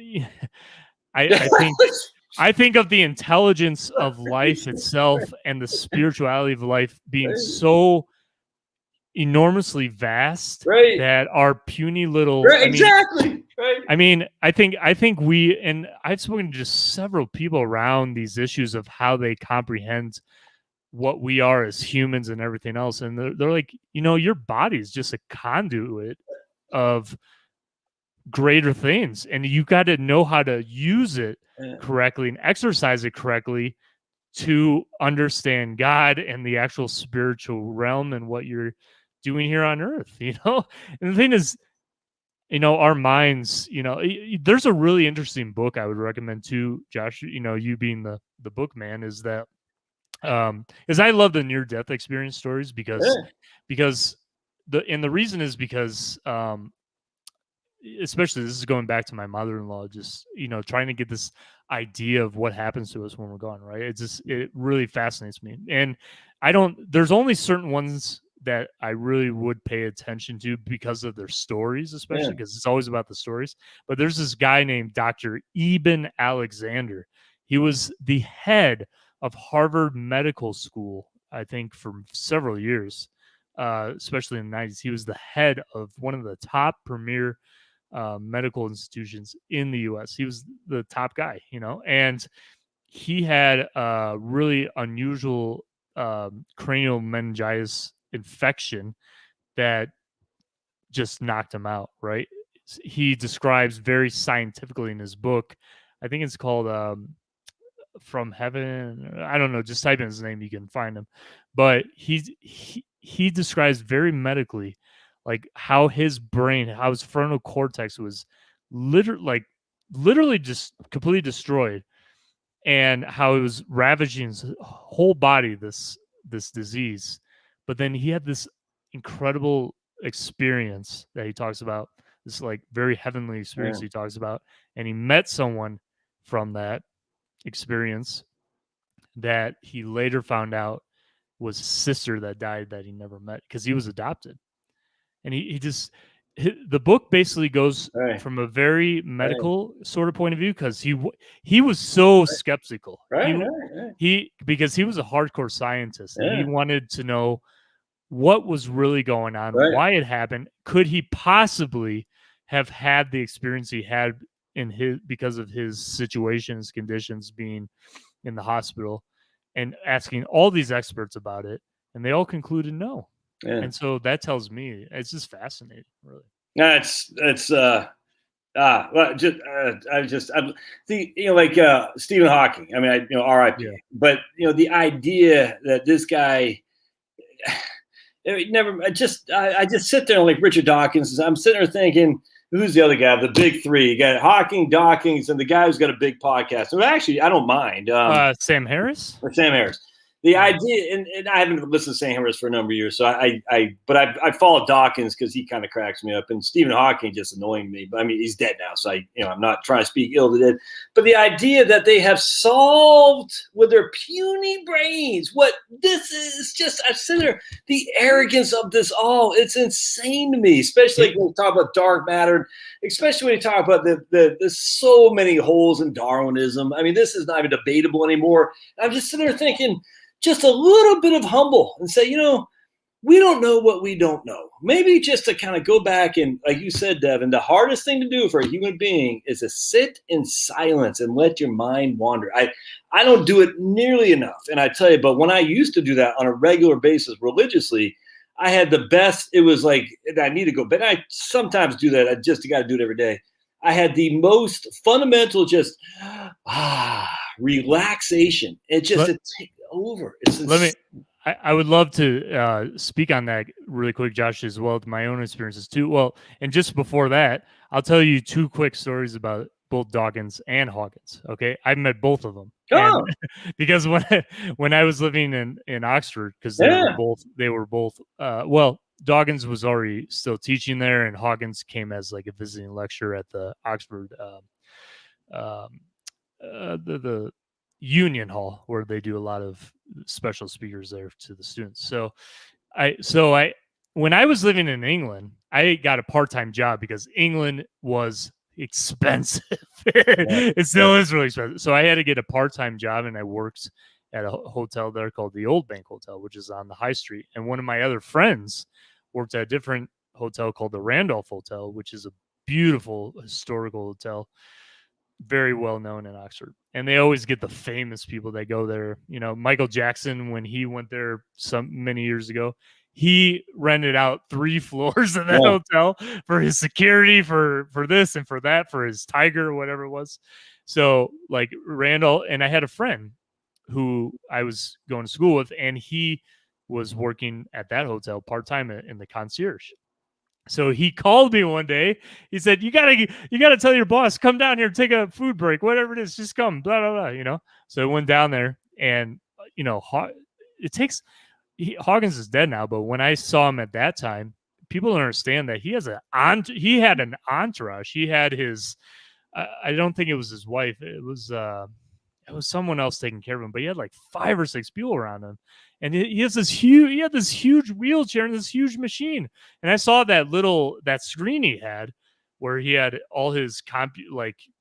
I think of the intelligence of life itself and the spirituality of life being so enormously vast right, that our puny little, right, exactly, right. I think we, and I've spoken to just several people around these issues of how they comprehend what we are as humans and everything else, and they're like, your body is just a conduit of greater things, and you got to know how to use it Yeah, correctly and exercise it correctly to understand God and the actual spiritual realm and what you're doing here on earth, And the thing is, our minds, there's a really interesting book I would recommend too, Josh, you being the book man, is that is I love the near death experience stories yeah, because the reason is because especially this is going back to my mother-in-law, just trying to get this idea of what happens to us when we're gone, right? It really fascinates me, and there's only certain ones that I really would pay attention to because of their stories, yeah, especially because it's always about the stories. But there's this guy named Dr. Eben Alexander. He was the head of Harvard Medical School, I think, for several years, especially in the 90s. He was the head of one of the top premier medical institutions in the US. He was the top guy, and he had a really unusual cranial meningitis infection that just knocked him out, right? He describes very scientifically in his book, I think it's called From Heaven. I don't know, just type in his name, you can find him. But he describes very medically like how his brain, how his frontal cortex was literally just completely destroyed, and how it was ravaging his whole body, this disease. But then he had this incredible experience that he talks about, this like very heavenly experience yeah. he talks about, and he met someone from that experience that he later found out was his sister that died, that he never met because he was adopted. and the book basically goes Right. from a very medical sort of point of view because he was so skeptical. Right. Because he was a hardcore scientist and he Yeah. wanted to know what was really going on, Right. why it happened. Could he possibly have had the experience he had because of his situations, conditions, being in the hospital, and asking all these experts about it, and they all concluded no. Yeah. And so that tells me it's just fascinating, really. Well, like Stephen Hawking. I mean, R.I.P. Yeah. But the idea that this guy I just sit there like Richard Dawkins. I'm sitting there thinking, who's the other guy? The big three. You got Hawking, Dawkins, and the guy who's got a big podcast. So actually, I don't mind. Sam Harris. Or Sam Harris. The idea, and I haven't listened to Sam Harris for a number of years, so I followed Dawkins because he kind of cracks me up, and Stephen Hawking just annoying me. But I mean, he's dead now, so I'm not trying to speak ill to dead. But the idea that they have solved with their puny brains what this is, just I've seen there, the arrogance of this all. It's insane to me, especially like when we talk about dark matter, especially when you talk about there's so many holes in Darwinism. I mean, this is not even debatable anymore. I'm just sitting there thinking, just a little bit of humble and say, we don't know what we don't know. Maybe just to kind of go back and, like you said, Devin, the hardest thing to do for a human being is to sit in silence and let your mind wander. I don't do it nearly enough. And I tell you, but when I used to do that on a regular basis religiously, I had the best. It was like, I need to go, but I sometimes do that. I just got to do it every day. I had the most fundamental, just relaxation. It takes over. I would love to speak on that really quick, Josh, as well, to my own experiences too. Well, and just before that, I'll tell you two quick stories about both Dawkins and Hawkins. Okay, I've met both of them. Oh. Because when I was living in Oxford, because they were both well, Dawkins was already still teaching there, and Hawkins came as like a visiting lecturer at the Oxford the Union Hall, where they do a lot of special speakers there to the students. So when I was living in England, I got a part-time job because England was expensive. It still is really expensive. So I had to get a part-time job, and I worked at a hotel there called the Old Bank Hotel, which is on the high street. And one of my other friends worked at a different hotel called the Randolph Hotel, which is a beautiful historical hotel, very well known in Oxford. And they always get the famous people that go there. Michael Jackson, when he went there many years ago, he rented out 3 floors of that hotel for his security, for this and for that, for his tiger or whatever it was. So like Randall, and I had a friend who I was going to school with, and he was working at that hotel part-time in the concierge. So he called me one day. He said, "You gotta tell your boss, come down here, take a food break, whatever it is, just come." Blah blah blah. So I went down there, and Hawkins is dead now, but when I saw him at that time, people don't understand that he had an entourage. He had his. I don't think it was his wife. It was someone else taking care of him, but he had like 5 or 6 people around him. And he had this huge wheelchair and this huge machine. And I saw that screen he had where he had all his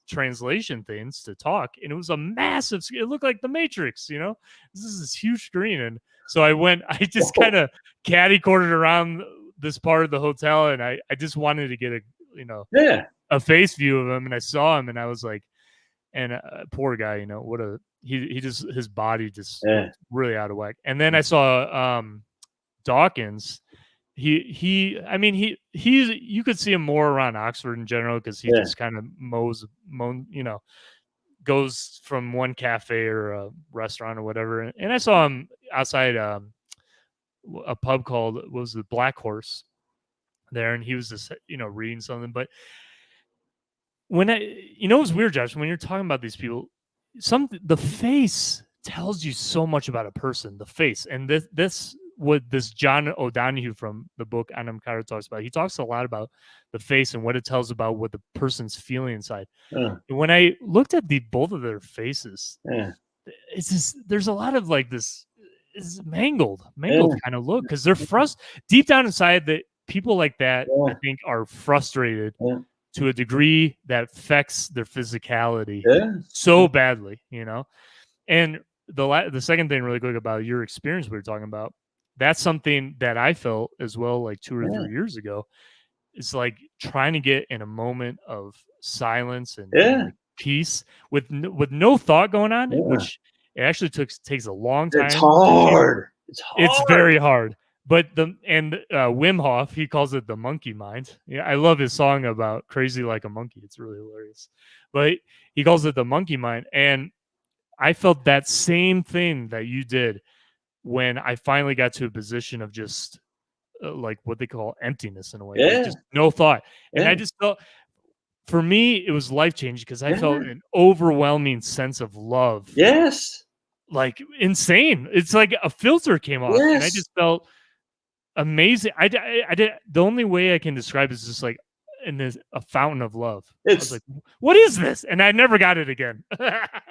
translation things to talk. And it was a massive, it looked like the Matrix, this is this huge screen. And so I just kind of caddy-cornered around this part of the hotel. And I just wanted to get a face view of him. And I saw him and I was like, and poor guy, his body just really out of whack. And then I saw Dawkins. You could see him more around Oxford in general because he just kind of goes from one cafe or a restaurant or whatever. And I saw him outside a pub called, what was it, Black Horse there, and he was just reading something. But when it's weird, Josh, when you're talking about these people, the face tells you so much about a person, the face. And this what this John O'Donohue from the book Anam Cara talks about. He talks a lot about the face and what it tells about what the person's feeling inside. And when I looked at both of their faces, it's just, there's a lot of like this is mangled kind of look, because they're deep down inside that people like that, I think, are frustrated to a degree that affects their physicality so badly, you know. And the second thing, really quick, about your experience we were talking about, that's something that I felt as well, like 2 or 3 years ago. It's like trying to get in a moment of silence and like peace with no thought going on, which it actually takes a long time. It's hard. It's very hard. But Wim Hof, he calls it the monkey mind. Yeah, I love his song about crazy like a monkey. It's really hilarious. But he calls it the monkey mind. And I felt that same thing that you did when I finally got to a position of just like what they call emptiness in a way, like just no thought. And I just felt, for me, it was life changing because I felt an overwhelming sense of love. Yes. Like insane. It's like a filter came off, and I just felt amazing. I did. The only way I can describe it is just like a fountain of love. I was like, what is this? And I never got it again.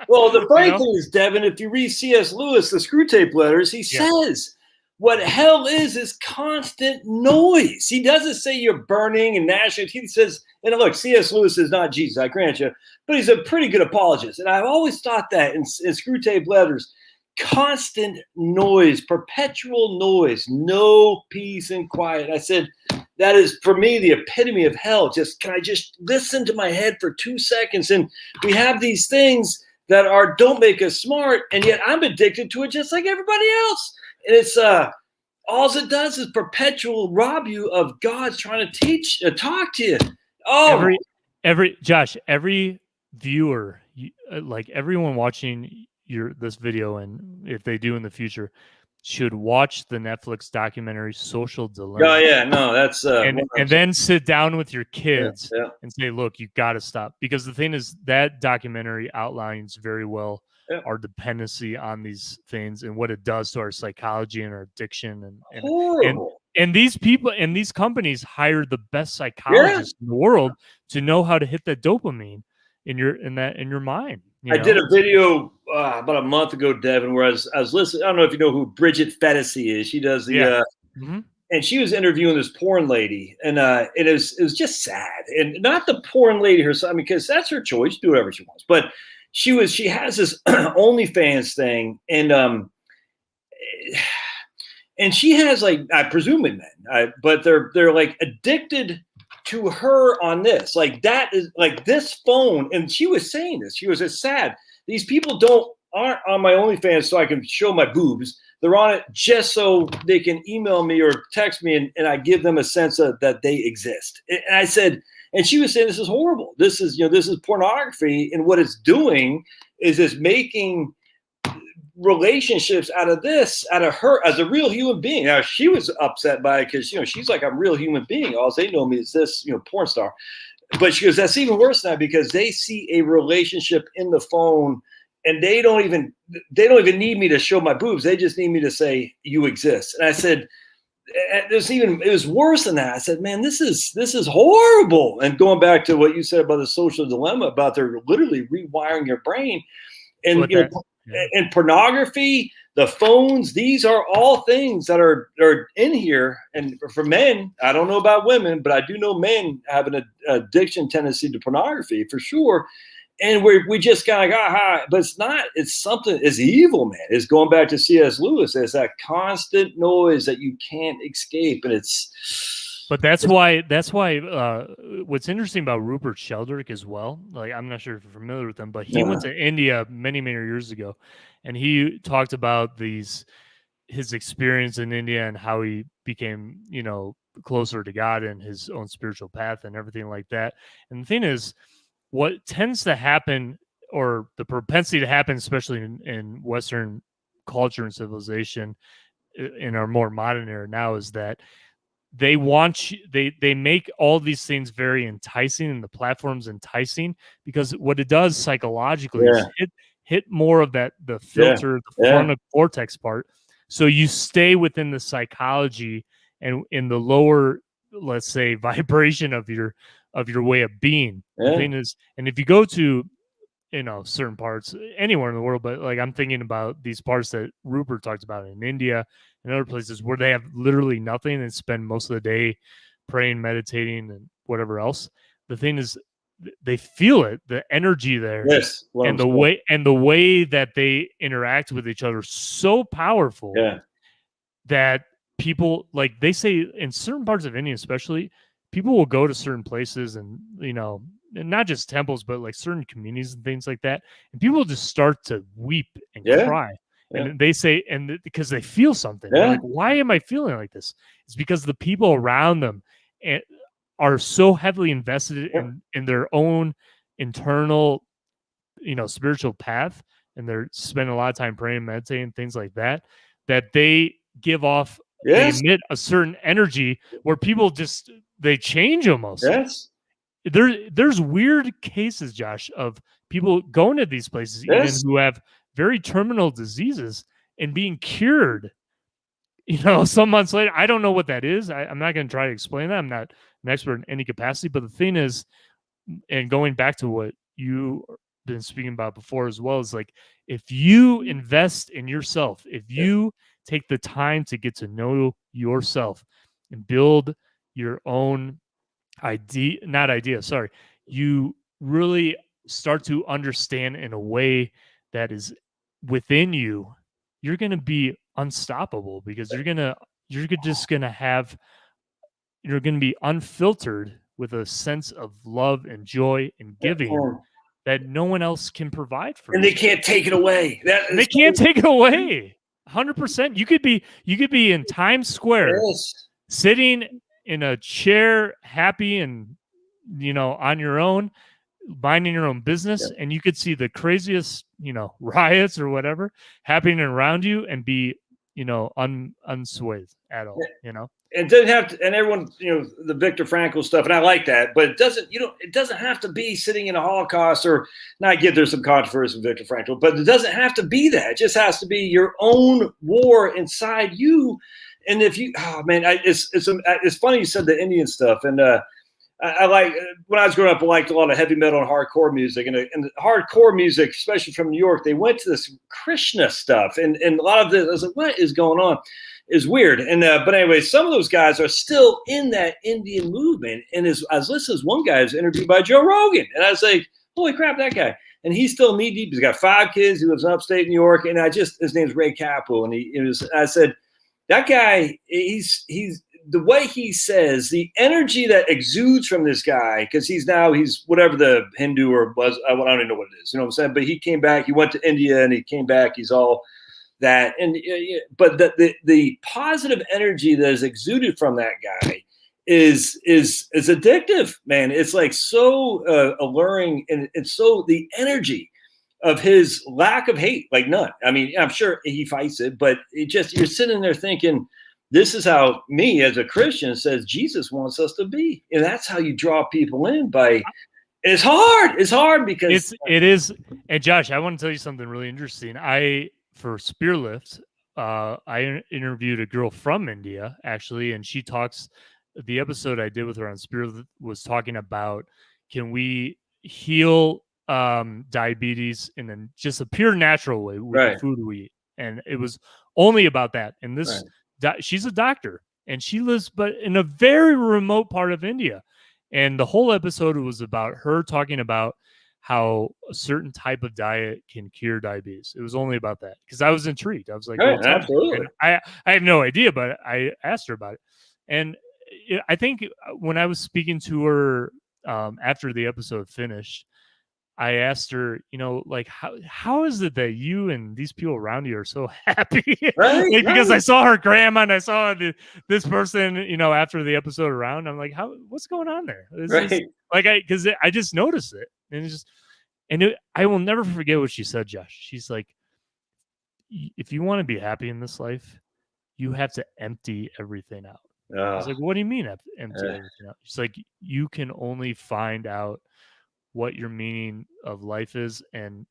Well, the funny thing is, Devin, if you read C.S. Lewis, the Screw Tape Letters, he says what hell is constant noise. He doesn't say you're burning and gnashing. He says, and look, C.S. Lewis is not Jesus, I grant you, but he's a pretty good apologist. And I've always thought that in Screw Tape Letters, constant noise, perpetual noise, no peace and quiet. I said, that is, for me, the epitome of hell. Can I just listen to my head for 2 seconds? And we have these things that don't make us smart, and yet I'm addicted to it just like everybody else. And it's all it does is perpetual rob you of God's trying to talk to you. Oh, every viewer, like everyone watching this video, and if they do in the future, should watch the Netflix documentary Social Dilemma. Oh yeah, no, that's and then sit down with your kids and say, look, you got to stop, because the thing is that documentary outlines very well our dependency on these things and what it does to our psychology and our addiction, and these people and these companies hire the best psychologists in the world to know how to hit that dopamine in your mind. I did a video about a month ago, Devin, where I was listening. I don't know if you know who Bridget Fetisi is. She does the and she was interviewing this porn lady, and it was just sad, and not the porn lady herself, because that's her choice, do whatever she wants. But she has this OnlyFans thing, and she has, like, I presume men, but they're like addicted to her on this. Like, that is like this phone. And she was saying this. She was, it's sad. These people aren't on my OnlyFans so I can show my boobs. They're on it just so they can email me or text me, and I give them a sense of that they exist. And I said, and she was saying, this is horrible. This is pornography. And what it's doing is it's making relationships out of her as a real human being. Now, she was upset by it because, she's like, I'm a real human being. All they know me is this, porn star. But she goes, that's even worse now, because they see a relationship in the phone, and they don't even need me to show my boobs. They just need me to say you exist. And I said, it was worse than that. I said, man, this is horrible. And going back to what you said about the social dilemma, about they're literally rewiring your brain, and and pornography, the phones, these are all things that are in here. And for men, I don't know about women, but I do know men have an addiction tendency to pornography for sure. And we just kind of but it's not, it's something, it's evil, man. It's going back to C.S. Lewis. It's that constant noise that you can't escape. And that's why what's interesting about Rupert Sheldrake as well, like, I'm not sure if you're familiar with him, but he went to India many, many years ago, and he talked about his experience in India and how he became, closer to God and his own spiritual path and everything like that. And the thing is, what tends to happen, or the propensity to happen, especially in Western culture and civilization in our more modern era now, is that they make all these things very enticing, and the platform's enticing, because what it does psychologically is hit more of the filter, the frontal cortex part. So you stay within the psychology and in the lower, let's say, vibration of your way of being. The thing is, and if you go to, certain parts anywhere in the world, but like, I'm thinking about these parts that Rupert talked about in India and other places where they have literally nothing and spend most of the day praying, meditating, and whatever else. The thing is, they feel it, the energy there, Yes. and the way that they interact with each other is so powerful. Yeah. That people, like, they say in certain parts of India, especially, people will go to certain places and, and not just temples, but like certain communities and things like that. And people just start to weep and cry. Yeah. And they say, because they feel something. Yeah. They're like, why am I feeling like this? It's because the people around them are so heavily invested in their own internal, spiritual path. And they're spending a lot of time praying, meditating, things like that, that they give off, they emit a certain energy where people just, they change almost. Yes. There's weird cases, Josh, of people going to these places, even who have very terminal diseases and being cured, some months later. I don't know what that is. I'm not going to try to explain that. I'm not an expert in any capacity, but the thing is, and going back to what you been speaking about before as well, is like, if you invest in yourself, if you take the time to get to know yourself and build your own you really start to understand in a way that is within you, you're going to be unstoppable, because you're going to be unfiltered with a sense of love and joy and giving that no one else can provide for you. And they can't take it away. They can't take it away. 100%. You could be in Times Square, sitting in a chair, happy and, on your own, minding your own business, and you could see the craziest, riots or whatever happening around you and be, unswathed at all, It doesn't have to, and everyone, the Viktor Frankl stuff, and I like that, but it doesn't have to be sitting in a Holocaust, or, now I get there's some controversy with Viktor Frankl, but it doesn't have to be that. It just has to be your own war inside you. And if you, it's funny you said the Indian stuff, and I like, when I was growing up, I liked a lot of heavy metal and hardcore music, and the hardcore music, especially from New York, they went to this Krishna stuff, and a lot of this, I was like, what is going on? Is weird. And but anyway, some of those guys are still in that Indian movement. And I was listening to one guy was interviewed by Joe Rogan, and I was like, holy crap, that guy. And he's still knee deep. He's got 5 kids. He lives in upstate New York. And his name's Ray Capel. And I said, that guy, he's the way he says, the energy that exudes from this guy, because he's whatever the Hindu or was, I don't even know what it is, you know what I'm saying? But he came back, he went to India and he came back, he's all that. And but the positive energy that is exuded from that guy is addictive, man. It's like so alluring, and it's so, the energy of his lack of hate, like none. I mean, I'm sure he fights it, but you're sitting there thinking, this is how me as a Christian says Jesus wants us to be. And that's how you draw people in by, it's hard because it is. And Josh, I want to tell you something really interesting. For Spearlift, I interviewed a girl from India, actually, and she talks, the episode I did with her on Spearlift was talking about, can we heal diabetes in just a pure natural way with the food we eat? And it was only about that. And this, she's a doctor, and she lives but in a very remote part of India. And the whole episode was about her talking about how a certain type of diet can cure diabetes. It was only about that, because I was intrigued. I was like, well, absolutely. I have no idea, but I asked her about it. And I think when I was speaking to her after the episode finished, I asked her, like, how is it that you and these people around you are so happy? Because I saw her grandma and I saw this person, after the episode around. I'm like, what's going on there? Because I just noticed it, and I will never forget what she said, Josh. She's like, if you want to be happy in this life, you have to empty everything out. I was like, what do you mean empty everything out? She's like, you can only find out what your meaning of life is, and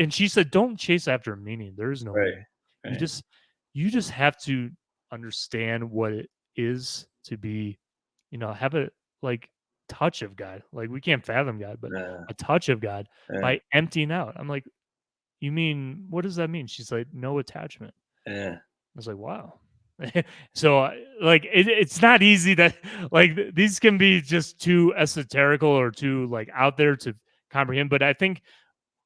she said, don't chase after meaning. There is no meaning. You just have to understand what it is to be, have a touch of God. Like, we can't fathom God, but a touch of God by emptying out. I'm like, you mean, what does that mean? She's like, no attachment. I was like, wow. So like it's not easy to like these can be just too esoterical or too like out there to comprehend. But I think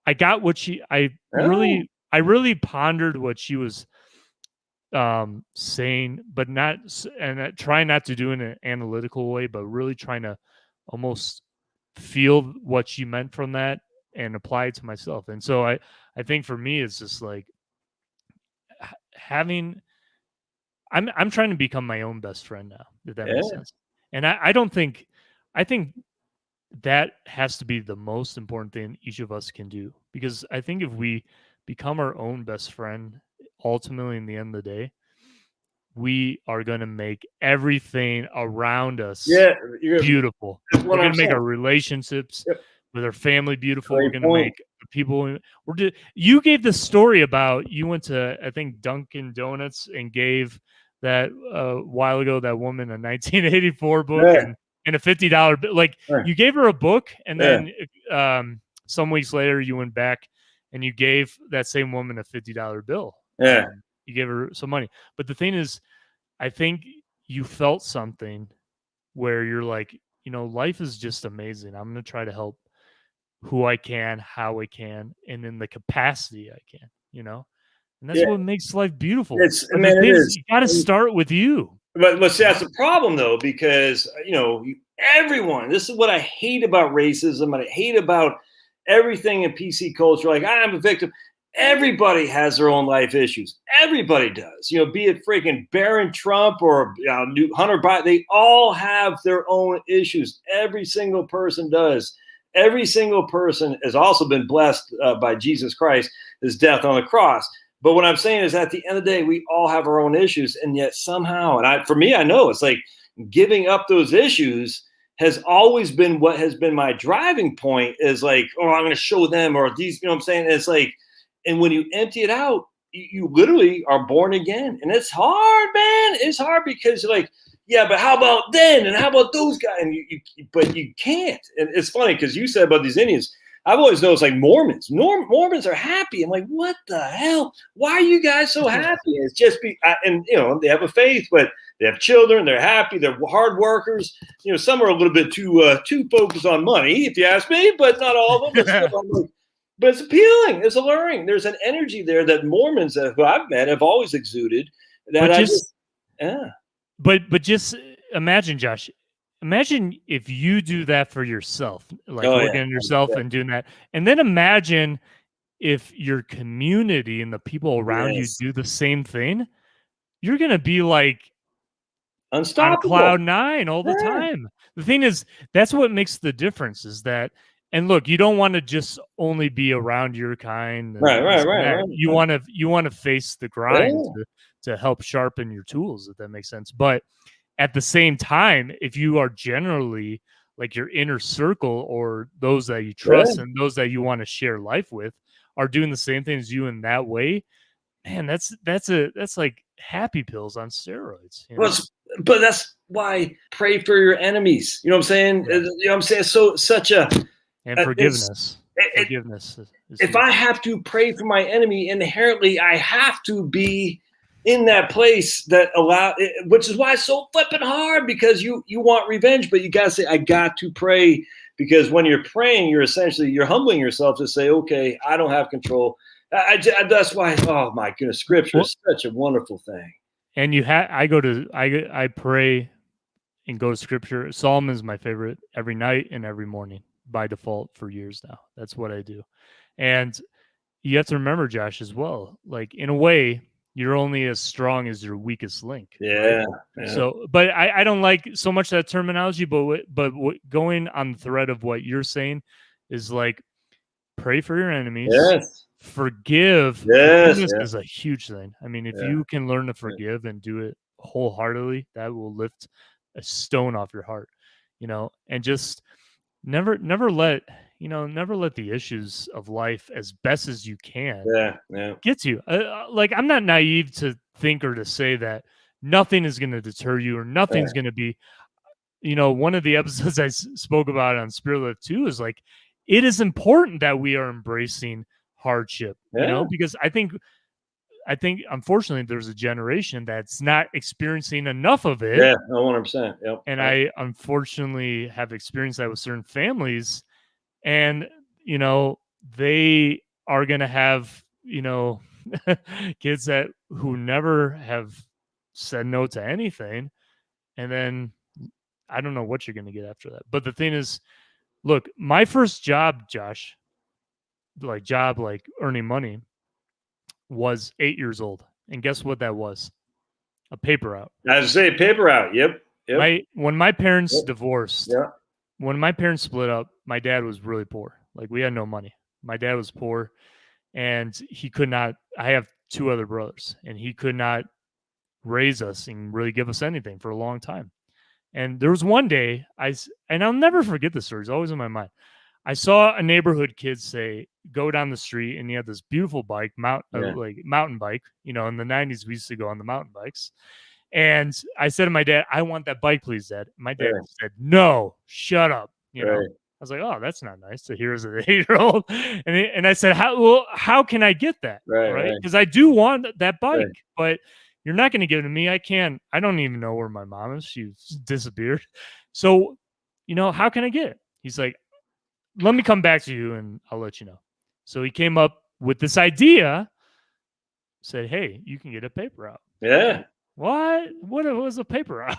I got what Oh, I really pondered what she was saying, but not and try not to do it in an analytical way, but really trying to almost feel what she meant from that and apply it to myself. And so I think for me it's just like having I'm trying to become my own best friend now, if that makes yeah, sense. And I don't think I think that has to be the most important thing each of us can do, because I think if we become our own best friend, ultimately in the end of the day, we are going to make everything around us yeah. beautiful. That's We're what going I'm to make saying. our relationships Yep, with our family beautiful. We're great going to point. make the people. You gave the story about you went to, I think, Dunkin' Donuts and gave that while ago that woman a 1984 book Yeah, and a $50 bill. Like yeah, you gave her a book, and yeah, then some weeks later you went back and you gave that same woman a $50 bill. yeah. You gave her some money, but the thing is, I think you felt something where you're like, life is just amazing. I'm going to try to help who I can, how I can, and in the capacity I can, and that's Yeah, what makes life beautiful. it's But the man, it thing is, is. you got to start with you. But see, you that's know? the problem though, because everyone. This is what I hate about racism, and I hate about everything in PC culture. Like I'm a victim. Everybody has their own life issues. Everybody does. Be it freaking Barron Trump or Hunter Biden. They all have their own issues. Every single person does. Every single person has also been blessed by Jesus Christ, his death on the cross. But what I'm saying is, at the end of the day, we all have our own issues, and yet somehow, for me, I know it's like giving up those issues has always been what has been my driving point. Is like, oh, I'm going to show them, or these, what I'm saying. It's like, and when you empty it out, you literally are born again, and it's hard, man. It's hard because you're like, yeah, but how about then, and how about those guys? And but you can't. And it's funny because you said about these Indians. I've always noticed like Mormons. Mormons are happy. I'm like, what the hell? Why are you guys so happy? It's just and they have a faith, but they have children. They're happy. They're hard workers. Some are a little bit too focused on money, if you ask me, but not all of them. But still, I'm like, but it's appealing. It's alluring. There's an energy there that Mormons who I've met have always exuded. That but I just just yeah. but just imagine, Josh. Imagine if you do that for yourself, like Oh yeah. working on yourself and doing that, and then imagine if your community and the people around you Yes. do the same thing. You're gonna be like on Unstoppable. cloud nine all the Yeah. time. The thing is, that's what makes the difference is that, and look, you don't want to just only be around your kind Right. and Right. this and Right. that. Right. You want to face the grind Yeah. to help sharpen your tools, if that makes sense. But at the same time, if you are generally like your inner circle or those that you trust Yeah. and those that you want to share life with are doing the same thing as you in that way, man, that's like happy pills on steroids, Well, but that's why pray for your enemies. You know what I'm saying? Yeah. What I'm saying? So such a And it's forgiveness. it, Forgiveness is if I huge. have to pray for my enemy, inherently I have to be in that place that which is why it's so flipping hard, because you want revenge, but you gotta say I got to pray, because when you're praying, you're humbling yourself to say, okay, I don't have control. That's why. Oh my goodness, Scripture Well, is such a wonderful thing. and I pray and go to scripture. Psalm is my favorite every night and every morning by default for years now. That's what I do. And you have to remember, Josh, as well, like in a way, you're only as strong as your weakest link, right? Yeah, yeah, So, but I don't like so much that terminology, going on the thread of what you're saying is like pray for your enemies, yes, forgive. yes, Forgiveness yeah, is a huge thing. I mean, if yeah, you can learn to yeah. forgive and do it wholeheartedly, that will lift a stone off your heart, and just never let the issues of life as best as you can Yeah, yeah, get to you. Like I'm not naive to think or to say that nothing is going to deter you or yeah, nothing's going to be, one of the episodes spoke about on Spirit Lift 2 is like, it is important that we are embracing hardship, yeah, because I think unfortunately there's a generation that's not experiencing enough of it. Yeah, 100%. Yep. And I unfortunately have experienced that with certain families, and they are going to have kids that who never have said no to anything, and then I don't know what you're going to get after that. But the thing is, look, my first job, Josh, like earning money, was 8 years old, and guess what that was? A paper route. I was say paper route. Yep. When my parents divorced, yeah. When my parents split up, my dad was really poor. Like, we had no money. My dad was poor, and he could not. I have 2 other brothers, and he could not raise us and really give us anything for a long time. And there was one day and I'll never forget this story. It's always in my mind. I saw a neighborhood kid go down the street, and he had this beautiful bike, mountain bike. In the 90s, we used to go on the mountain bikes. And I said to my dad, "I want that bike, please, Dad." My dad said, "No, shut up." I was like, "Oh, that's not nice to hear as an 8-year-old." And I said, "How can I get that?" Right? Because I do want that bike, but you're not going to give it to me. I don't even know where my mom is. She disappeared. So, how can I get it? He's like, "Let me come back to you and I'll let you know." So he came up with this idea, said, "Hey, you can get a paper route." Yeah. What was a paper route?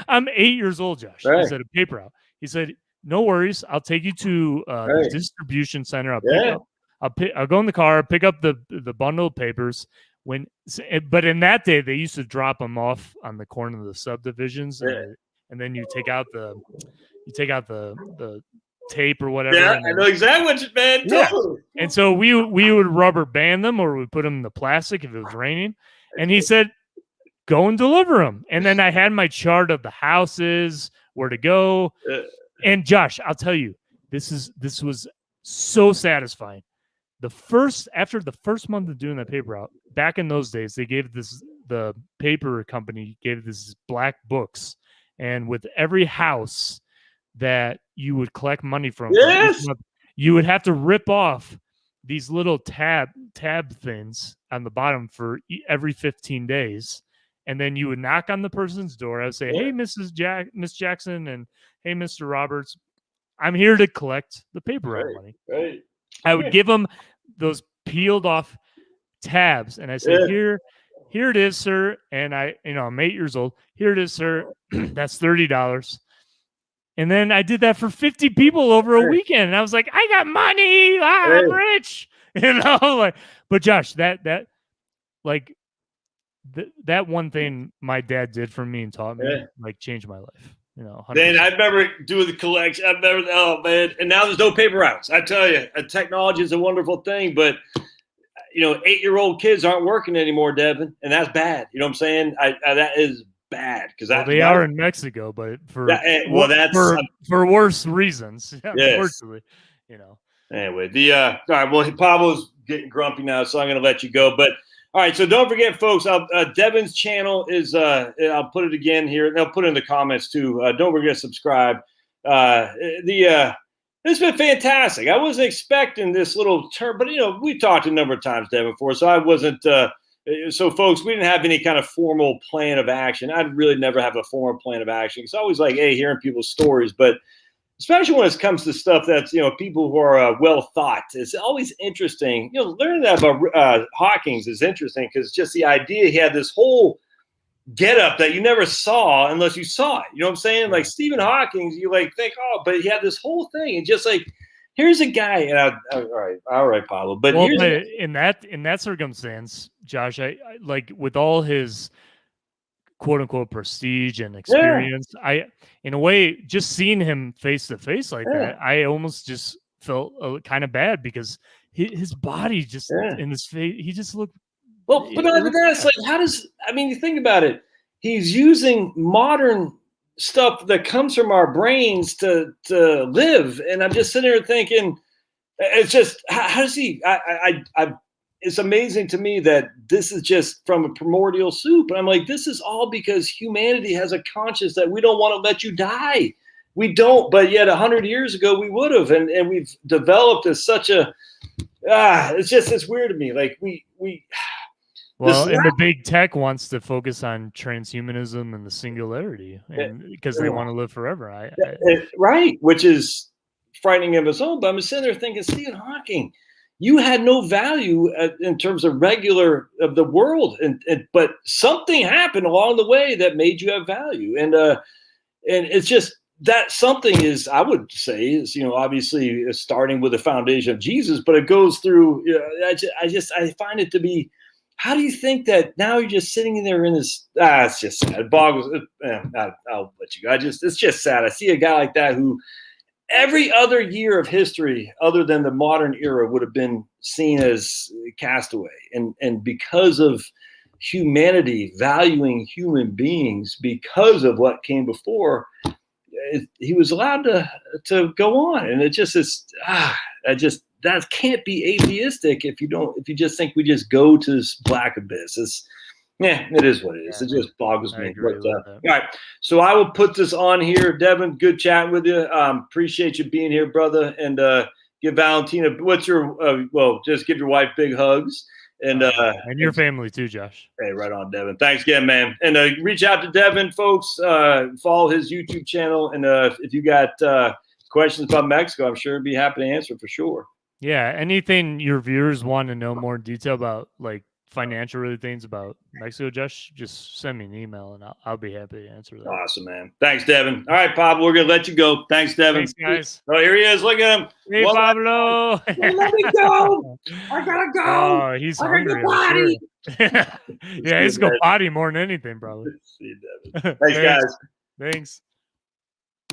I'm 8 years old, Josh. He said, a paper route. He said, "No worries. I'll take you to the distribution center. I'll go in the car, pick up the bundle of papers. But in that day, they used to drop them off on the corner of the subdivisions, and then you take out the tape or whatever. Yeah, I know exactly what you meant. Yeah. Totally. And so we would rubber band them, or we put them in the plastic if it was raining. And he said, "Go and deliver them." And then I had my chart of the houses, where to go. And Josh, I'll tell you, this was so satisfying. After the first month of doing that paper route, back in those days, they gave the paper company gave this black books, and with every house that you would collect money from, you would have to rip off these little tab things on the bottom for every 15 days. And then you would knock on the person's door. I would say, "Hey, Miss Jackson, and hey, Mr. Roberts, I'm here to collect the paper route money." Right. I would give them those peeled off tabs, and I say, "Here it is, sir." And I'm 8 years old. "Here it is, sir. That's $30. And then I did that for 50 people over a weekend. And I was like, "I got money. I'm rich." But Josh, that one thing my dad did for me and taught me, changed my life. 100%. Then I remember doing the collection. Oh man! And now there's no paper routes. I tell you, technology is a wonderful thing, but 8-year-old kids aren't working anymore, Devin, and that's bad. You know what I'm saying? That is bad because they are in Mexico, but for worse reasons. Unfortunately, Anyway, all right. Well, Pablo's getting grumpy now, so I'm going to let you go. But all right, so don't forget, folks. Devin's channel is. I'll put it again here, and I'll put it in the comments too. Don't forget to subscribe. It's been fantastic. I wasn't expecting this little turn, but we've talked a number of times, Devin, before, so I wasn't. So, folks, we didn't have any kind of formal plan of action. I'd really never have a formal plan of action. It's always like, hey, hearing people's stories, but especially when it comes to stuff that's, people who are well thought, it's always interesting. Learning that about Hawkins is interesting because just the idea he had this whole get up that you never saw unless you saw it. You know what I'm saying? Like Stephen Hawking, you think, oh, but he had this whole thing, and just like, here's a guy, and all right, Pablo. But in that circumstance, Josh, I like, with all his quote unquote prestige and experience, I, in a way, just seeing him face to face like that, I almost just felt kind of bad because his body just in his face, he just looked. Well, but not even that. It's like, you think about it. He's using modern stuff that comes from our brains to live, and I'm just sitting here thinking, it's just, how does he? It's amazing to me that this is just from a primordial soup, and I'm like, this is all because humanity has a conscience that we don't want to let you die. We don't, but yet 100 years ago we would have, and we've developed as such a. It's weird to me. Like we Well, and the big tech wants to focus on transhumanism and the singularity, and because they want to live forever. Right, which is frightening of its own. But I'm sitting there thinking, Stephen Hawking, you had no value in terms of regular of the world, but something happened along the way that made you have value, and it's just that something is, I would say, is obviously starting with the foundation of Jesus, but it goes through. I find it to be. How do you think that now you're just sitting there in this? It's just sad. It boggles. I'll let you go. It's just sad. I see a guy like that who every other year of history, other than the modern era, would have been seen as castaway, and because of humanity valuing human beings because of what came before, he was allowed to go on, and it just is. That can't be atheistic if you just think we just go to this black abyss. It is what it is. It just boggles me. All right, so I will put this on here. Devin, good chatting with you. Appreciate you being here, brother. And give Valentina, what's your just give your wife big hugs. And your family too, Josh. Hey, right on, Devin. Thanks again, man. And reach out to Devin, folks. Follow his YouTube channel. And if you got questions about Mexico, I'm sure he'd be happy to answer for sure. Yeah, anything your viewers want to know more detail about, like financial related things about Mexico, Josh, just send me an email and I'll be happy to answer that. Awesome, man. Thanks, Devin. All right, Pablo, we're gonna let you go. Thanks, Devin. Thanks, guys. Oh, here he is. Look at him. Hey, Pablo. Let me go. I gotta go. Oh, he's hungry. Sure. Yeah, he's go potty more than anything, probably. See you, Devin. Thanks, guys. Thanks.